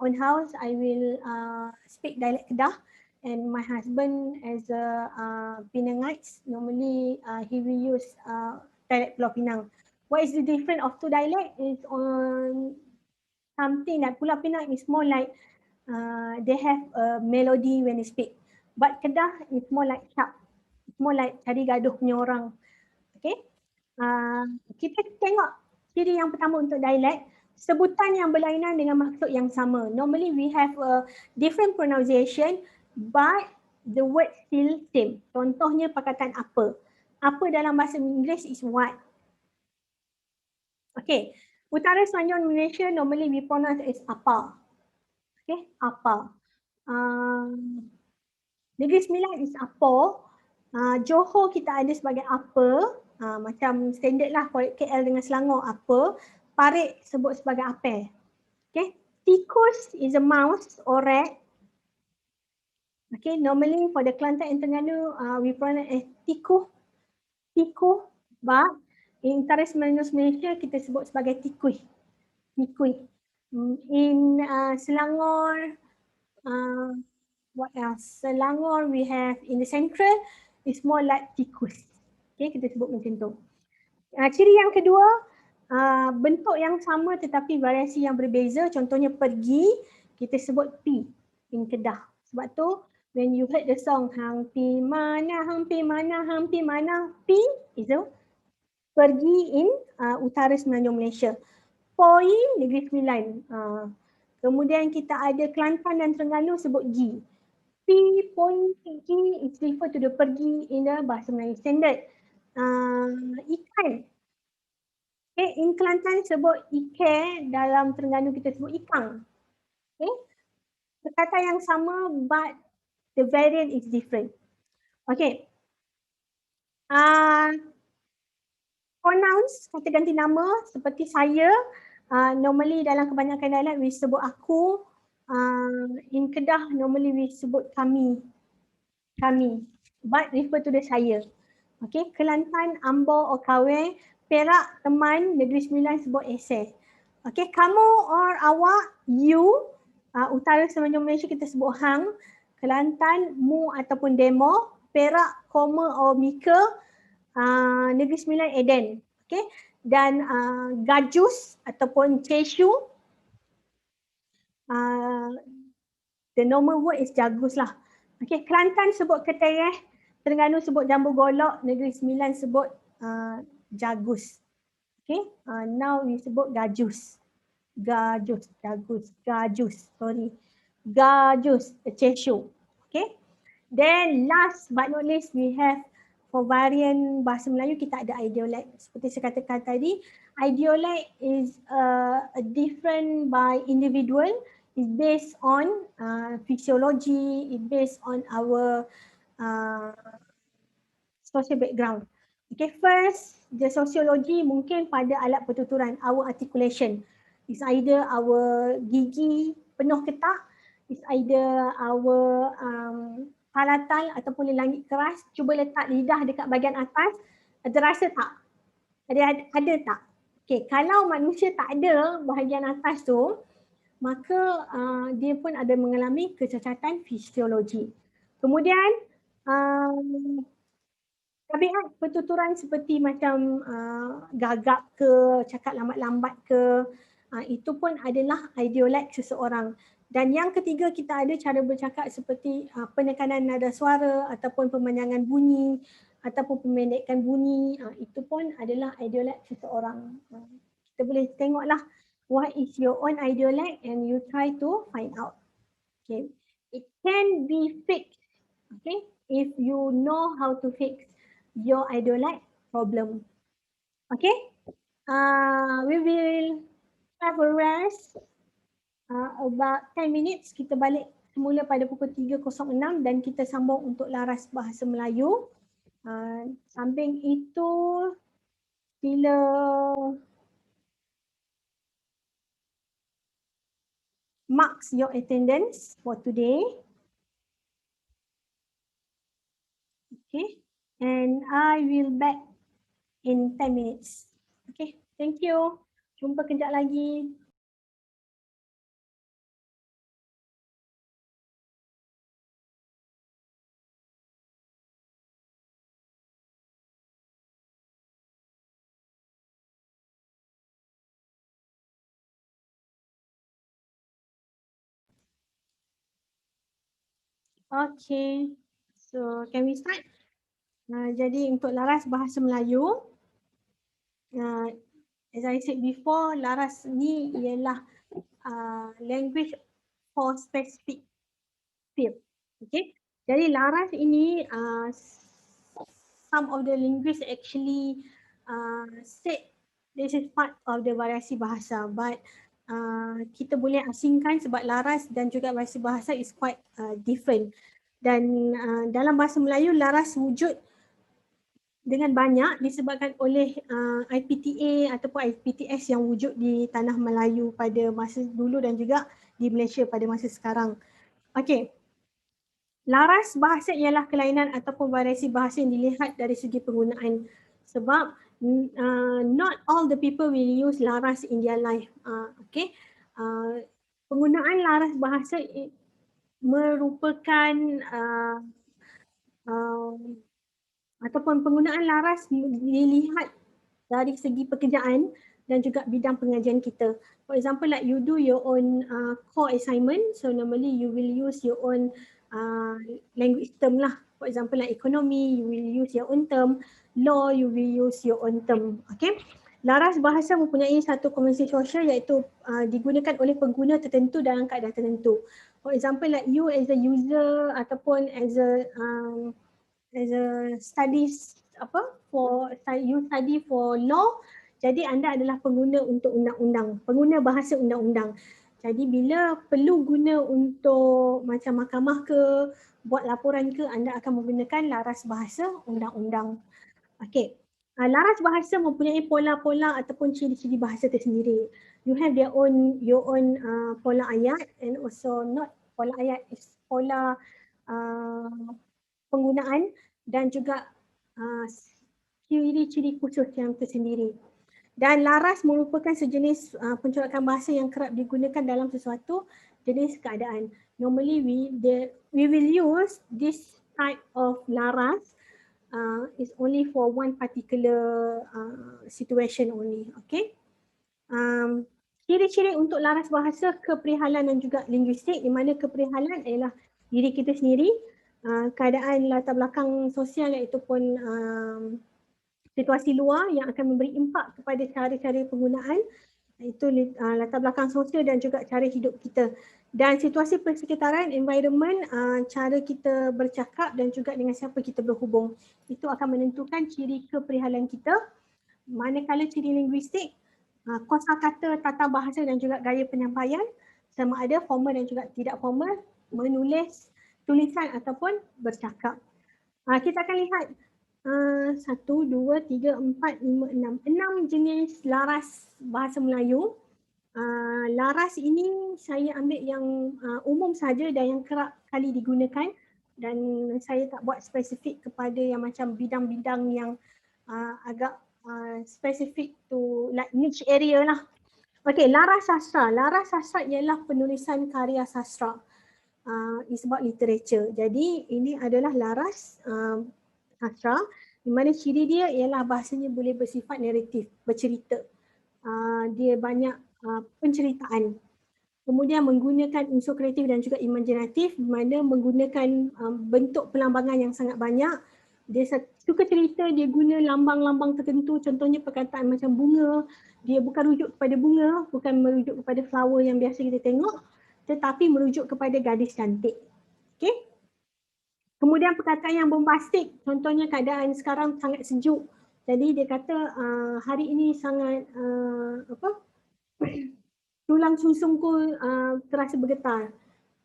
own house, I will speak dialect Kedah, and my husband as a Penangites, normally he will use dialect Pulau Pinang. What is the difference of two dialect is on something that Pulau Pinang is more like they have a melody when they speak, but Kedah is more like sharp, more like cari gaduh punya orang. Okay, kita tengok ciri yang pertama untuk dialect. Sebutan yang berlainan dengan maksud yang sama. Normally we have a different pronunciation but the word still same. Contohnya perkataan apa. Apa dalam bahasa Inggeris is what. Okay. Utara Semenanjung Malaysia normally we pronounce as apa. Okay, apa. Negeri Sembilan is apa. Johor kita ada sebagai apa. Macam standard lah KL dengan Selangor apa. Parit sebut sebagai apa. Okay, tikus is a mouse or rat. Okay, normally for the Kelantan and Terengganu we pronounce as tikuh, but in Utara Semenanjung Malaysia kita sebut sebagai tikui. In Selangor, what else? Selangor we have in the central It's more like tikus. Okay, kita sebut macam tu. Ciri yang kedua, bentuk yang sama tetapi variasi yang berbeza. Contohnya pergi, kita sebut pi in Kedah. Sebab tu when you heard the song hang pi mana, pi itu pergi in utara Semenanjung Malaysia. Point Negeri Sembilan. Kemudian kita ada Kelantan dan Terengganu sebut gi. Pi, point, gi is refer to the pergi in the bahasa Melayu standard. Ikan. Okay, in Kelantan sebut ike, dalam Terengganu kita sebut ikang. Okay, perkataan yang sama but the variant is different. Okay. Pronouns, kata ganti nama seperti saya, normally dalam kebanyakan dialek we sebut aku, in Kedah normally we sebut kami, but refer to the saya. Okay, Kelantan, Ambo, Okawe, Perak, teman, Negeri Sembilan sebut eseh. Okay, kamu or awak, you, utara Semenanjung Malaysia kita sebut hang, Kelantan, mu ataupun demo, Perak, koma or mika, Negeri Sembilan Eden. Okay, dan gajus ataupun ceshu, the normal word is jagus lah. Okay, Kelantan sebut ketereh, Terengganu sebut jambu golok, Negeri Sembilan sebut jagus. Okay, now we sebut gajus. Gajus, sorry. Gajus, ceshu. Okay, then last but not least we have for variant bahasa Melayu kita ada ideolect. Seperti saya katakan tadi, ideolect is a different by individual. It's based on physiology, it's based on our social background. Okay, first, the sociology mungkin pada alat pertuturan, our articulation. It's either our gigi penuh ke tak, it's either our palatal ataupun langit keras, cuba letak lidah dekat bahagian atas, ada rasa tak? Ada tak? Okay, kalau manusia tak ada bahagian atas tu, maka dia pun ada mengalami kecacatan fisiologi. Kemudian tabiat pertuturan seperti macam gagap ke, cakap lambat-lambat ke, itu pun adalah ideolect seseorang. Dan yang ketiga kita ada cara bercakap seperti penekanan nada suara ataupun pemanjangan bunyi ataupun pemendekkan bunyi, itu pun adalah ideolect seseorang. Kita boleh tengoklah what is your own ideolect and you try to find out. Okay, it can be fixed. Okay, if you know how to fix your ideolect problem. Okay, we will have a rest about 10 minutes. Kita balik semula pada pukul 3.06 dan kita sambung untuk laras bahasa Melayu. Samping itu, bila marks your attendance for today. Okay, and I will back in 10 minutes. Okay, thank you. Jumpa kejap lagi. Okay, so can we start? Jadi untuk laras bahasa Melayu, as I said before, laras ni ialah language for specific field. Okay, jadi laras ini some of the linguists actually said this is part of the variasi bahasa, but kita boleh asingkan sebab laras dan juga variasi bahasa is quite different. Dan dalam bahasa Melayu laras wujud dengan banyak disebabkan oleh IPTA ataupun IPTS yang wujud di tanah Melayu pada masa dulu dan juga di Malaysia pada masa sekarang. Okey. Laras bahasa ialah kelainan ataupun variasi bahasa yang dilihat dari segi penggunaan. Sebab not all the people will use laras in their life. Okay. Penggunaan laras bahasa merupakan ataupun penggunaan laras dilihat dari segi pekerjaan dan juga bidang pengajian kita. For example, like you do your own core assignment, so normally you will use your own language term lah. For example, like economy, you will use your own term. Law, you will use your own term. Okay. Laras bahasa mempunyai satu konvensi sosial iaitu digunakan oleh pengguna tertentu dalam keadaan tertentu. For example, like you as a user ataupun as a studies you study for law, jadi anda adalah pengguna untuk undang-undang, pengguna bahasa undang-undang. Jadi bila perlu guna untuk macam mahkamah ke, buat laporan ke, anda akan menggunakan laras bahasa undang-undang. Okey. Laras bahasa mempunyai pola-pola ataupun ciri-ciri bahasa tersendiri. You have your own pola ayat, and also not pola ayat, is pola penggunaan dan juga ciri-ciri khusus yang tersendiri. Dan laras merupakan sejenis pencorakan bahasa yang kerap digunakan dalam sesuatu jenis keadaan. Normally we will use this type of laras is only for one particular situation only. Okay. Ciri-ciri untuk laras bahasa, keperihalan dan juga linguistik, di mana keperihalan adalah diri kita sendiri, keadaan latar belakang sosial iaitu pun situasi luar yang akan memberi impak kepada cara-cara penggunaan, iaitu latar belakang sosial dan juga cara hidup kita. Dan situasi persekitaran, environment, cara kita bercakap dan juga dengan siapa kita berhubung. Itu akan menentukan ciri keperihalan kita. Manakala ciri linguistik, kosakata, tata bahasa dan juga gaya penyampaian, sama ada formal dan juga tidak formal, menulis, tulisan ataupun bercakap. Kita akan lihat 1, 2, 3, 4, 5, 6. 6 jenis laras bahasa Melayu. Laras ini saya ambil yang umum saja dan yang kerap kali digunakan, dan saya tak buat spesifik kepada yang macam bidang-bidang yang agak spesifik to like niche area lah. Okay, laras sastra. Laras sastra ialah penulisan karya sastra. It's about literature. Jadi ini adalah laras sastra, di mana ciri dia ialah bahasanya boleh bersifat naratif, bercerita. Dia banyak penceritaan. Kemudian menggunakan unsur kreatif dan juga imaginatif, di mana menggunakan bentuk pelambangan yang sangat banyak. Dia suka cerita, dia guna lambang-lambang tertentu, contohnya perkataan macam bunga. Dia bukan rujuk kepada bunga, bukan merujuk kepada flower yang biasa kita tengok, tetapi merujuk kepada gadis cantik. Okay? Kemudian perkataan yang bombastik, contohnya keadaan sekarang sangat sejuk. Jadi dia kata hari ini sangat tulang susungku terasa bergetar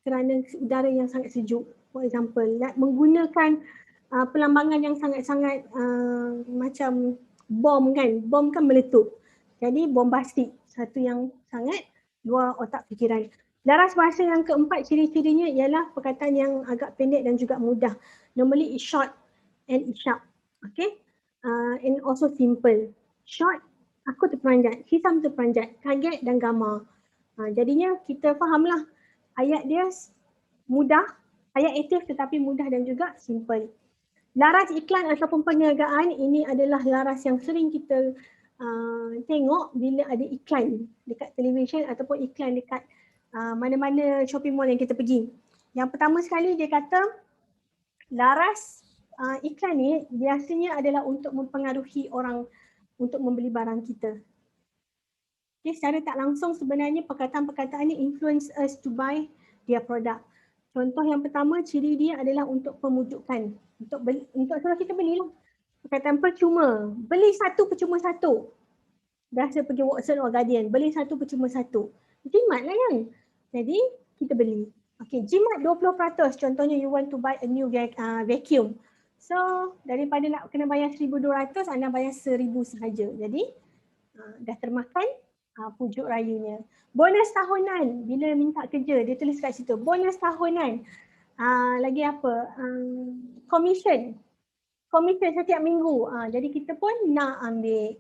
kerana udara yang sangat sejuk. For example, menggunakan pelambangan yang sangat-sangat macam bom kan. Bom kan meletup. Jadi bombastik, satu yang sangat luar otak fikiran. Laras bahasa yang keempat, ciri-cirinya ialah perkataan yang agak pendek dan juga mudah. Normally it's short and it's sharp. Okay. And also simple. Short, aku terperanjat, Hisam terperanjat, kaget dan gamar. Jadinya kita fahamlah ayat dia mudah, ayat aktif tetapi mudah dan juga simple. Laras iklan ataupun perniagaan, ini adalah laras yang sering kita tengok bila ada iklan dekat televisyen ataupun iklan dekat mana-mana shopping mall yang kita pergi. Yang pertama sekali dia kata laras iklan ni biasanya adalah untuk mempengaruhi orang untuk membeli barang kita. Okay, secara tak langsung sebenarnya perkataan-perkataan ni influence us to buy their product. Contoh yang pertama, ciri dia adalah untuk pemujukan. Untuk suruh kita belilah. Perkataan percuma. Beli satu percuma satu. Biasa pergi Watson or Guardian. Beli satu percuma satu. Jimat lah kan. Jadi kita beli. Okay, jimat 20%. Contohnya you want to buy a new vacuum. So daripada nak kena bayar 1,200, anda bayar 1,000 sahaja. Jadi dah termakan pujuk rayunya. Bonus tahunan, bila minta kerja dia tulis kat situ, bonus tahunan. Lagi apa? Commission setiap minggu. Jadi kita pun nak ambil.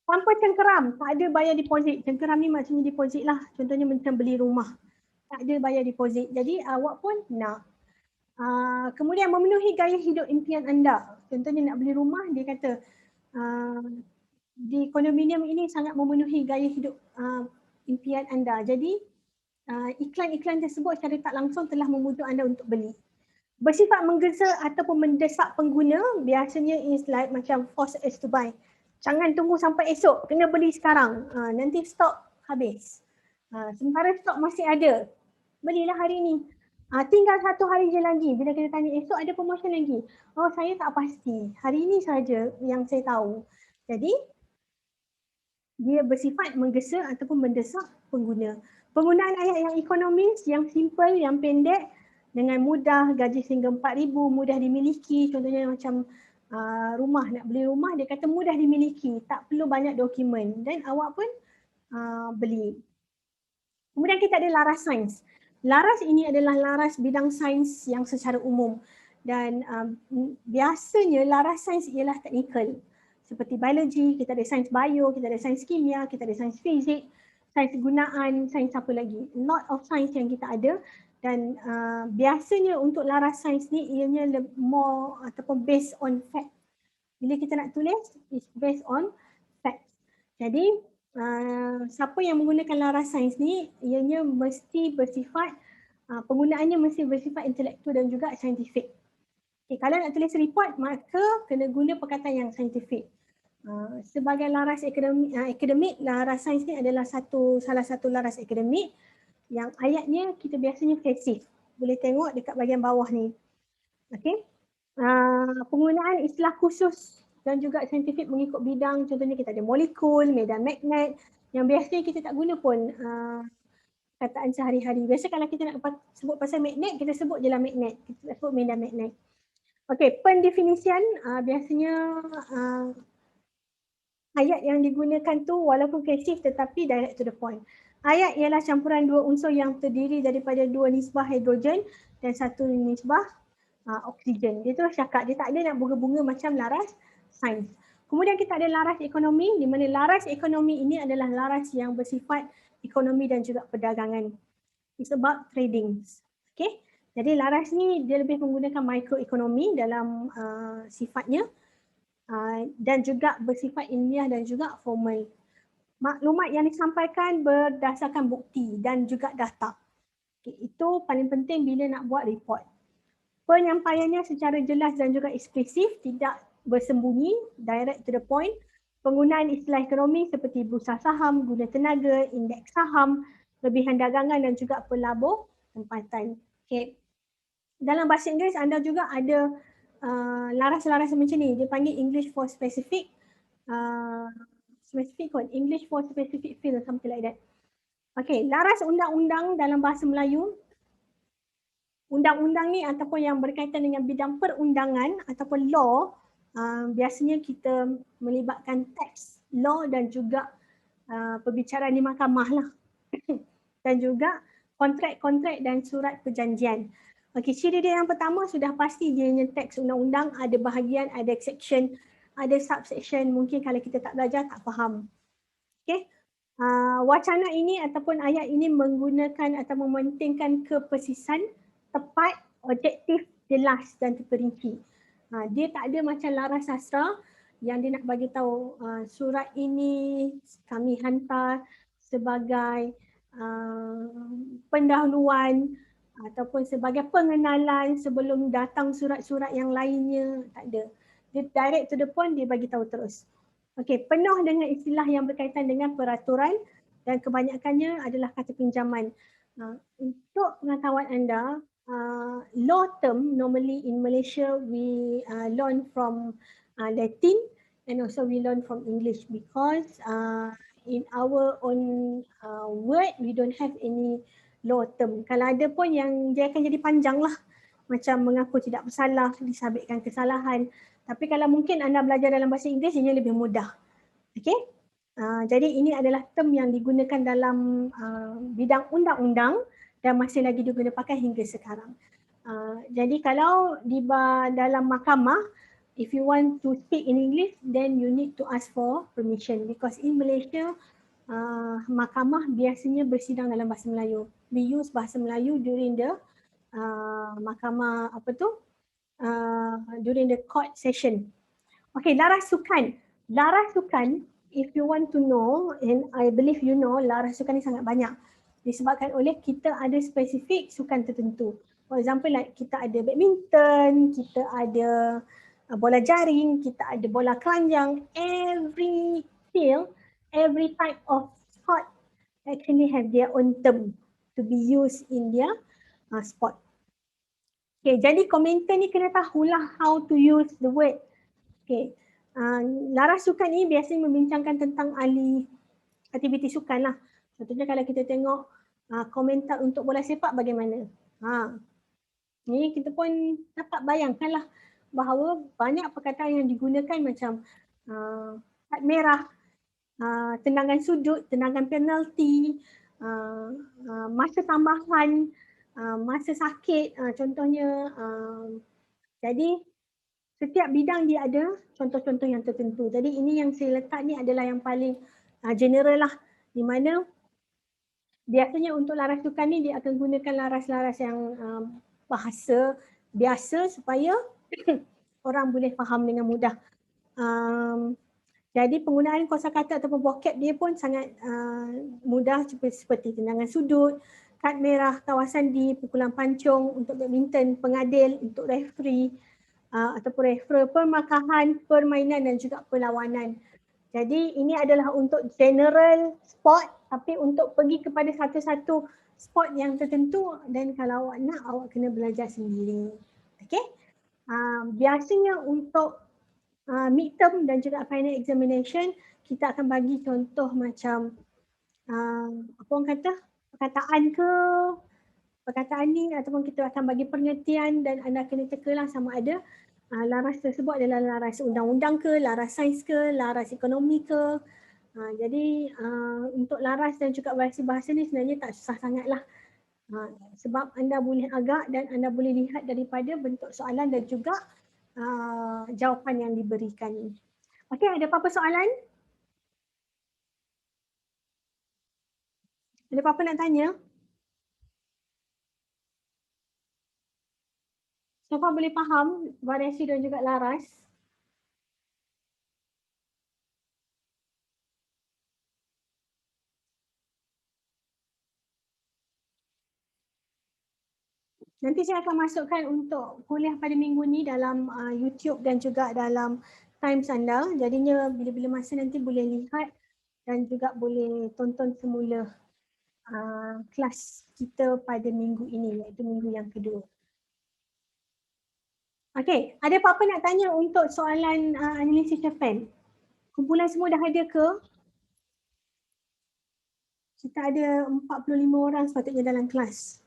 Tanpa cengkeram, tak ada bayar deposit. Cengkeram ni maksudnya deposit lah. Contohnya macam beli rumah, tak ada bayar deposit. Jadi awak pun nak. Kemudian memenuhi gaya hidup impian anda. Contohnya nak beli rumah, dia kata di kondominium ini sangat memenuhi gaya hidup impian anda. Jadi iklan-iklan tersebut secara tak langsung telah memujuk anda untuk beli. Bersifat menggesa ataupun mendesak pengguna biasanya is like macam force us to buy. Jangan tunggu sampai esok, kena beli sekarang. Nanti stok habis. Sementara stok masih ada, belilah hari ni. Tinggal 1 hari je lagi. Bila kita tanya esok ada promotion lagi. Oh, saya tak pasti. Hari ni saja yang saya tahu. Jadi dia bersifat menggesa ataupun mendesak pengguna. Penggunaan ayat yang ekonomis, yang simple, yang pendek, dengan mudah, gaji sehingga 4,000, mudah dimiliki. Contohnya macam rumah, nak beli rumah, dia kata mudah dimiliki, tak perlu banyak dokumen dan awak pun beli. Kemudian kita ada laras sains. Laras ini adalah laras bidang sains yang secara umum dan biasanya laras sains ialah teknikal. Seperti biologi, kita ada sains bio, kita ada sains kimia, kita ada sains fizik, sains gunaan, sains apa lagi. Lot of sains yang kita ada dan biasanya untuk laras sains ni ianya more ataupun based on fact. Bila kita nak tulis, it's based on facts. Jadi siapa yang menggunakan laras sains ni, ianya mesti bersifat, penggunaannya mesti bersifat intelektual dan juga saintifik. Okay, kalau nak tulis report, maka kena guna perkataan yang saintifik. Sebagai laras akademik, laras sains ni adalah salah satu laras akademik yang ayatnya kita biasanya pasif. Boleh tengok dekat bahagian bawah ni. Okay. Penggunaan istilah khusus dan juga saintifik mengikut bidang, contohnya kita ada molekul, medan magnet yang biasanya kita tak guna pun kataan sehari-hari. Biasa kalau kita nak sebut pasal magnet, kita sebut je lah magnet, kita tak sebut medan magnet. Okey, pendefinisian biasanya ayat yang digunakan tu walaupun pasif tetapi direct to the point. Ayat ialah campuran dua unsur yang terdiri daripada dua nisbah hidrogen dan satu nisbah oksigen. Dia terus cakap, dia tak ada nak bunga-bunga macam laras sains. Kemudian kita ada laras ekonomi, di mana laras ekonomi ini adalah laras yang bersifat ekonomi dan juga perdagangan. It's about trading. Okay. Jadi laras ni dia lebih menggunakan mikroekonomi dalam sifatnya dan juga bersifat ilmiah dan juga formal. Maklumat yang disampaikan berdasarkan bukti dan juga data. Okay. Itu paling penting bila nak buat report. Penyampaiannya secara jelas dan juga ekspresif, tidak bersembunyi, direct to the point. Penggunaan istilah ekonomi seperti bursa saham, guna tenaga, indeks saham, lebihan dagangan dan juga pelabur tempatan. Okay. Dalam bahasa Inggeris anda juga ada laras-laras macam ni. Dia panggil English for specific, English for specific field or something like that. Okay, laras undang-undang dalam bahasa Melayu. Undang-undang ni ataupun yang berkaitan dengan bidang perundangan ataupun law, biasanya kita melibatkan teks, law dan juga perbicaraan di mahkamah lah. Dan juga kontrak-kontrak dan surat perjanjian. Okey, ciri dia yang pertama sudah pasti dia teks undang-undang, ada bahagian, ada section, ada subsection, mungkin kalau kita tak belajar tak faham. Okey. Wacana ini ataupun ayat ini menggunakan atau mementingkan kepersisan, tepat, objektif, jelas dan terperinci. Dia tak ada macam laras sastra yang dia nak bagi tahu surat ini kami hantar sebagai pendahuluan ataupun sebagai pengenalan sebelum datang surat-surat yang lainnya, tak ada. Dia direct to the point, dia bagi tahu terus. Okey, penuh dengan istilah yang berkaitan dengan peraturan dan kebanyakannya adalah kata pinjaman. Untuk pengetahuan anda, law term normally in Malaysia we learn from Latin and also we learn from English because in our own word we don't have any law term. Kalau ada pun yang dia akan jadi panjang lah, macam mengaku tidak bersalah, disabitkan kesalahan. Tapi kalau mungkin anda belajar dalam bahasa Inggeris, ia lebih mudah. Okay? Jadi ini adalah term yang digunakan dalam bidang undang-undang dan masih lagi digunakan pakai hingga sekarang. Jadi kalau di dalam mahkamah, if you want to speak in English, then you need to ask for permission because in Malaysia, mahkamah biasanya bersidang dalam bahasa Melayu. We use bahasa Melayu during the mahkamah apa tu during the court session. Okay, laras sukan. Laras sukan, if you want to know, and I believe you know, laras sukan ni sangat banyak. Disebabkan oleh kita ada spesifik sukan tertentu. For example, like kita ada badminton, kita ada bola jaring, kita ada bola keranjang. Every field, every type of sport actually have their own term to be used in their sport. Okay, jadi komenter ni kena tahulah how to use the word. Okay, laras sukan ni biasanya membincangkan tentang ahli aktiviti sukan lah. Contohnya kalau kita tengok komentar untuk bola sepak bagaimana. Ni kita pun dapat bayangkan lah bahawa banyak perkataan yang digunakan macam kad merah, tendangan sudut, tendangan penalti, masa tambahan, masa sakit contohnya. Jadi setiap bidang dia ada contoh-contoh yang tertentu. Jadi ini yang saya letak ni adalah yang paling general lah, di mana biasanya untuk laras sukan ni dia akan gunakan laras-laras yang bahasa biasa supaya orang boleh faham dengan mudah. Jadi penggunaan kosakata ataupun vocab dia pun sangat mudah seperti tendangan sudut, kad merah, kawasan D, pukulan pancung untuk badminton, pengadil untuk referee ataupun referee, permakahan, permainan dan juga perlawanan. Jadi ini adalah untuk general sport, tapi untuk pergi kepada satu-satu sport yang tertentu, dan kalau awak nak, awak kena belajar sendiri. Okay? Biasanya untuk midterm dan juga final examination, kita akan bagi contoh macam apa orang kata, perkataan ni, ataupun kita akan bagi pengertian dan anda kena tekalah sama ada laras tersebut adalah laras undang-undang ke, laras sains ke, laras ekonomi ke. Jadi untuk laras dan juga variasi bahasa ni sebenarnya tak susah sangat lah. Sebab anda boleh agak dan anda boleh lihat daripada bentuk soalan dan juga jawapan yang diberikan. Okey, ada apa-apa soalan? Ada apa-apa nak tanya? Siapa boleh faham variasi dan juga laras? Nanti saya akan masukkan untuk kuliah pada minggu ni dalam YouTube dan juga dalam Times anda. Jadinya bila-bila masa nanti boleh lihat dan juga boleh tonton semula kelas kita pada minggu ini, iaitu minggu yang kedua. Okey, ada apa-apa nak tanya untuk soalan analisis cerpen? Kumpulan semua dah ada ke? Kita ada 45 orang sepatutnya dalam kelas.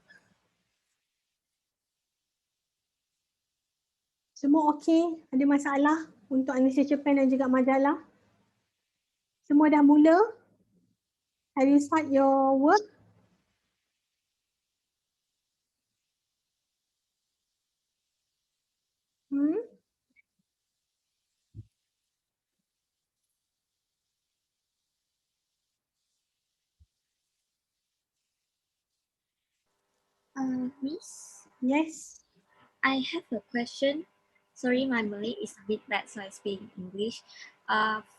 Semua okey? Ada masalah untuk analisis cerpen dan juga majalah? Semua dah mula? Have you start your work? Miss? Yes. I have a question. Sorry, my Malay is a bit bad, so I speak English.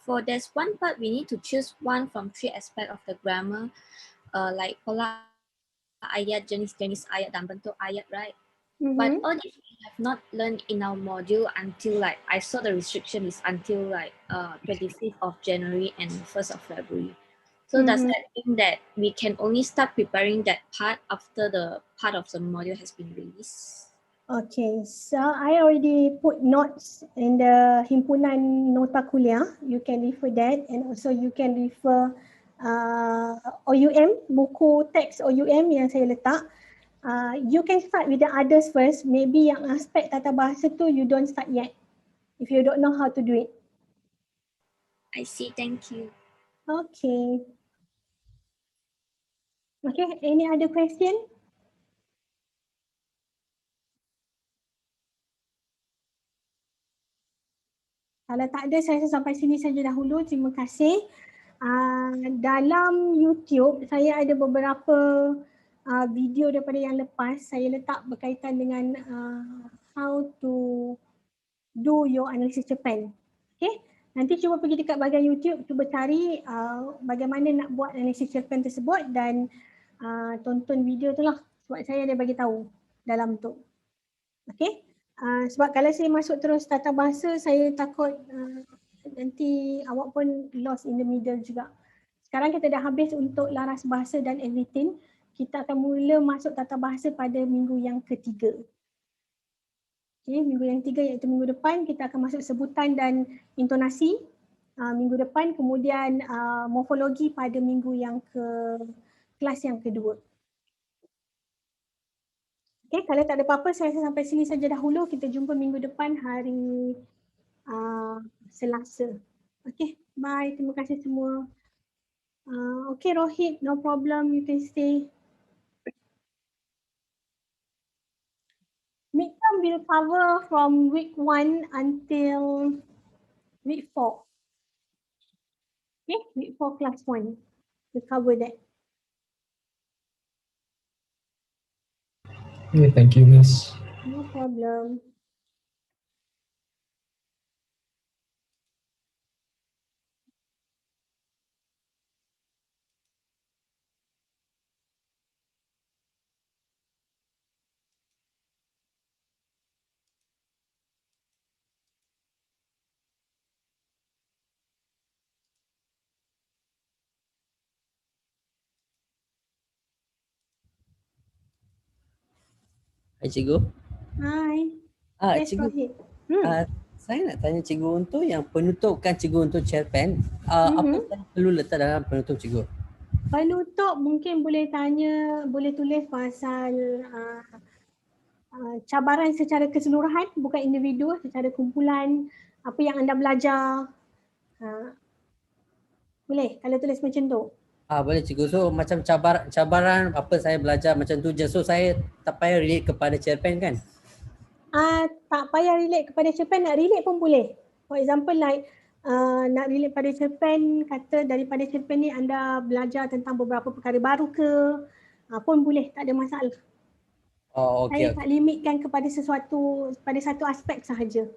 For this one part, we need to choose one from three aspects of the grammar, like pola ayat, jenis-jenis ayat dan bentuk ayat, right? But all this we have not learned in our module until like I saw the restriction is until like 25th of January and 1st of February. So does that mean that we can only start preparing that part after the part of the module has been released? Okay, so I already put notes in the himpunan nota kuliah. You can refer that, and also you can refer OUM, buku teks OUM yang saya letak. You can start with the others first. Maybe yang aspek tata bahasa tu you don't start yet if you don't know how to do it. I see, thank you. Okay. Okay, any other question? Kalau tak ada, saya sampai sini saja dahulu. Terima kasih. Dalam YouTube, saya ada beberapa video daripada yang lepas saya letak berkaitan dengan how to do your analysis cerpen. Okay, nanti cuba pergi dekat bahagian YouTube, cuba cari bagaimana nak buat analisis cerpen tersebut dan tonton video tu lah sebab saya ada bagi tahu dalam tu. Okay, sebab kalau saya masuk terus tata bahasa saya takut nanti awak pun lost in the middle juga. Sekarang kita dah habis untuk laras bahasa dan editing. Kita akan mula masuk tata bahasa pada minggu yang ketiga. Okay, minggu yang ketiga iaitu minggu depan kita akan masuk sebutan dan intonasi minggu depan, kemudian morfologi pada minggu yang kelas yang kedua. Okay, kalau tak ada apa-apa saya sampai sini saja dahulu. Kita jumpa minggu depan hari Selasa. Okay, bye. Terima kasih semua. Okay Rohit, no problem. You can stay. Midterm will cover from week 1 until week 4. Okay, week 4 class 1. We'll cover that. Yeah, thank you, Miss. No problem. Hai cikgu. Hai. Yes, Cikgu. Rohit. Saya nak tanya cikgu untuk yang penutup kan cikgu untuk cerpen. Apa yang perlu letak dalam penutup cikgu? Penutup mungkin boleh tanya, boleh tulis pasal cabaran secara keseluruhan, bukan individu, secara kumpulan, apa yang anda belajar. Boleh kalau tulis macam tu. Boleh cikgu. So macam cabaran apa saya belajar macam tu je. So saya tak payah relate kepada cerpen kan? Tak payah relate kepada cerpen, nak relate pun boleh. For example like nak relate pada cerpen, kata daripada cerpen ni anda belajar tentang beberapa perkara baru ke, pun boleh, tak ada masalah. Okay. Saya tak limitkan kepada sesuatu, pada satu aspek sahaja.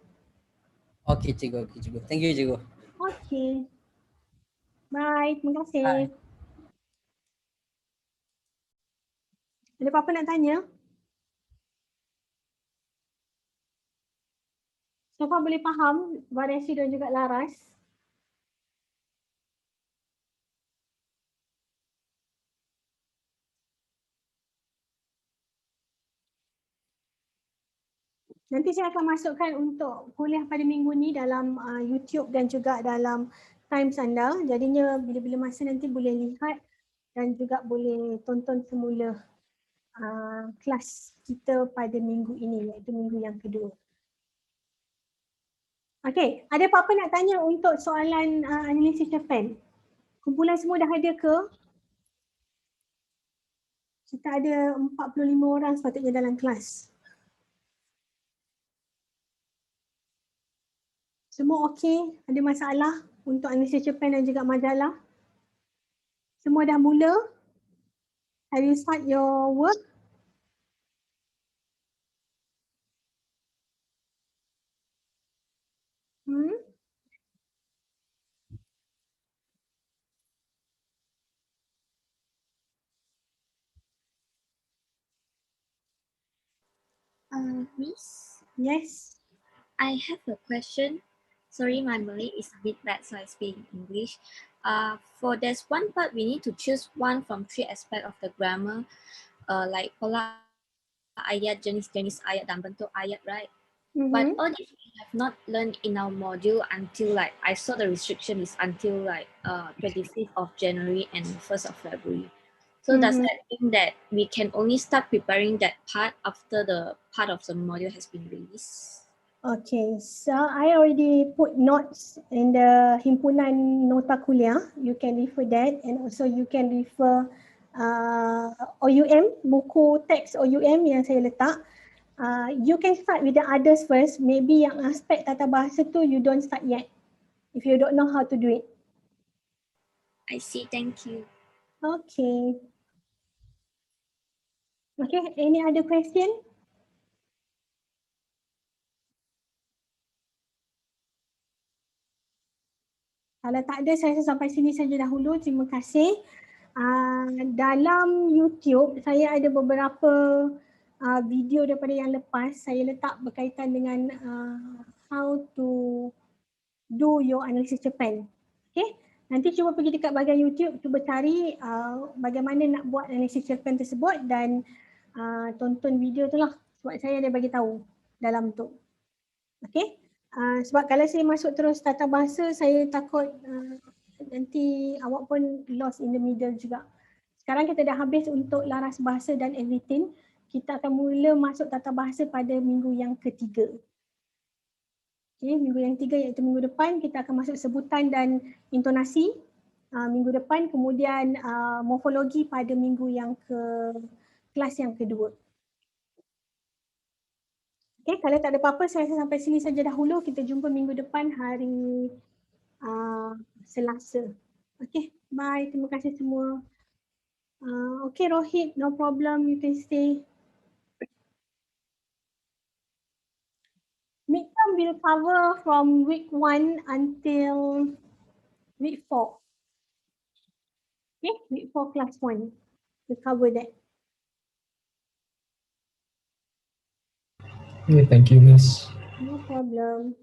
Okay cikgu. Thank you cikgu. Okay. Bye, terima kasih. Bye. Ada apa-apa nak tanya? Siapa boleh faham variasi dan juga laras? Nanti saya akan masukkan untuk kuliah pada minggu ni dalam YouTube dan juga dalam Times anda. Jadinya bila-bila masa nanti boleh lihat dan juga boleh tonton semula kelas kita pada minggu ini, iaitu minggu yang kedua. Okey, ada apa-apa nak tanya untuk soalan analisis cerpen? Kumpulan semua dah ada ke? Kita ada 45 orang sepatutnya dalam kelas. Semua okey? Ada masalah untuk analisis cerpen dan juga majalah? Semua dah mula? Have you start your work? Miss? Yes. I have a question. Sorry, my Malay is a bit bad, so I speak English. For there's one part we need to choose one from 3 aspects of the grammar, like pola ayat, jenis-jenis ayat dan bentuk ayat, right? But all this we have not learned in our module until like I saw the restriction is until like 25th of January and 1st of February. So does that mean that we can only start preparing that part after the part of the module has been released? Okay, so I already put notes in the himpunan nota kuliah. You can refer that, and also you can refer OUM, buku teks OUM yang saya letak. You can start with the others first. Maybe yang aspek tata bahasa tu you don't start yet if you don't know how to do it. I see, thank you. Okay. Okay, any other question? Kalau tak ada, saya sampai sini saja dahulu. Terima kasih. Dalam YouTube, saya ada beberapa video daripada yang lepas. Saya letak berkaitan dengan how to do your analysis cerpen. Okay, nanti cuba pergi dekat bahagian YouTube, cuba cari bagaimana nak buat analisis cerpen tersebut dan tonton video tu lah. Sebab saya ada bagi tahu dalam tu. Okay. Sebab kalau saya masuk terus tata bahasa, saya takut nanti awak pun lost in the middle juga. Sekarang kita dah habis untuk laras bahasa dan everything. Kita akan mula masuk tata bahasa pada minggu yang ketiga. Okay, minggu yang ketiga iaitu minggu depan kita akan masuk sebutan dan intonasi. Minggu depan, kemudian morfologi pada minggu yang kelas yang kedua. Okay, kalau tak ada apa-apa, saya sampai sini saja dahulu. Kita jumpa minggu depan hari Selasa. Okay, bye. Terima kasih semua. Okay, Rohit, no problem. You can stay. Midterm will cover from week 1 until week 4. Okay, week 4 class 1. We'll cover that. Yeah, thank you, Miss. No problem.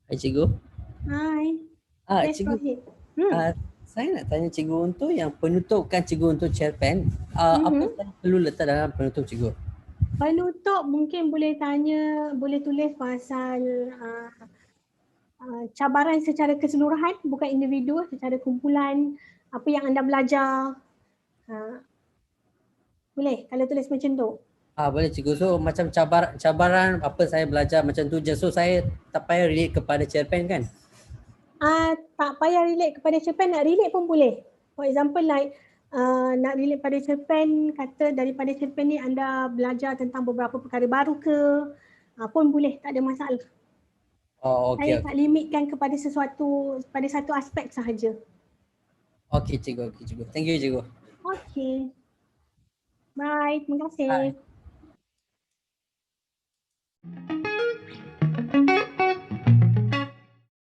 Hai cikgu. Hai. Yes, Cikgu. Rohit. Saya nak tanya cikgu untuk yang penutup kan cikgu untuk cerpen. Apa saya perlu letak dalam penutup cikgu? Penutup mungkin boleh tanya, boleh tulis pasal cabaran secara keseluruhan, bukan individu, secara kumpulan, apa yang anda belajar. Boleh kalau tulis macam tu. Boleh cikgu. So macam cabaran apa saya belajar macam tu je. So saya tak payah relate kepada cerpen kan? Tak payah relate kepada cerpen, nak relate pun boleh. For example like nak relate pada cerpen, kata daripada cerpen ni anda belajar tentang beberapa perkara baru ke, pun boleh, tak ada masalah. Okay. Saya tak limitkan kepada sesuatu, pada satu aspek sahaja. Okay cikgu. Thank you cikgu. Okay. Bye, terima kasih. Bye.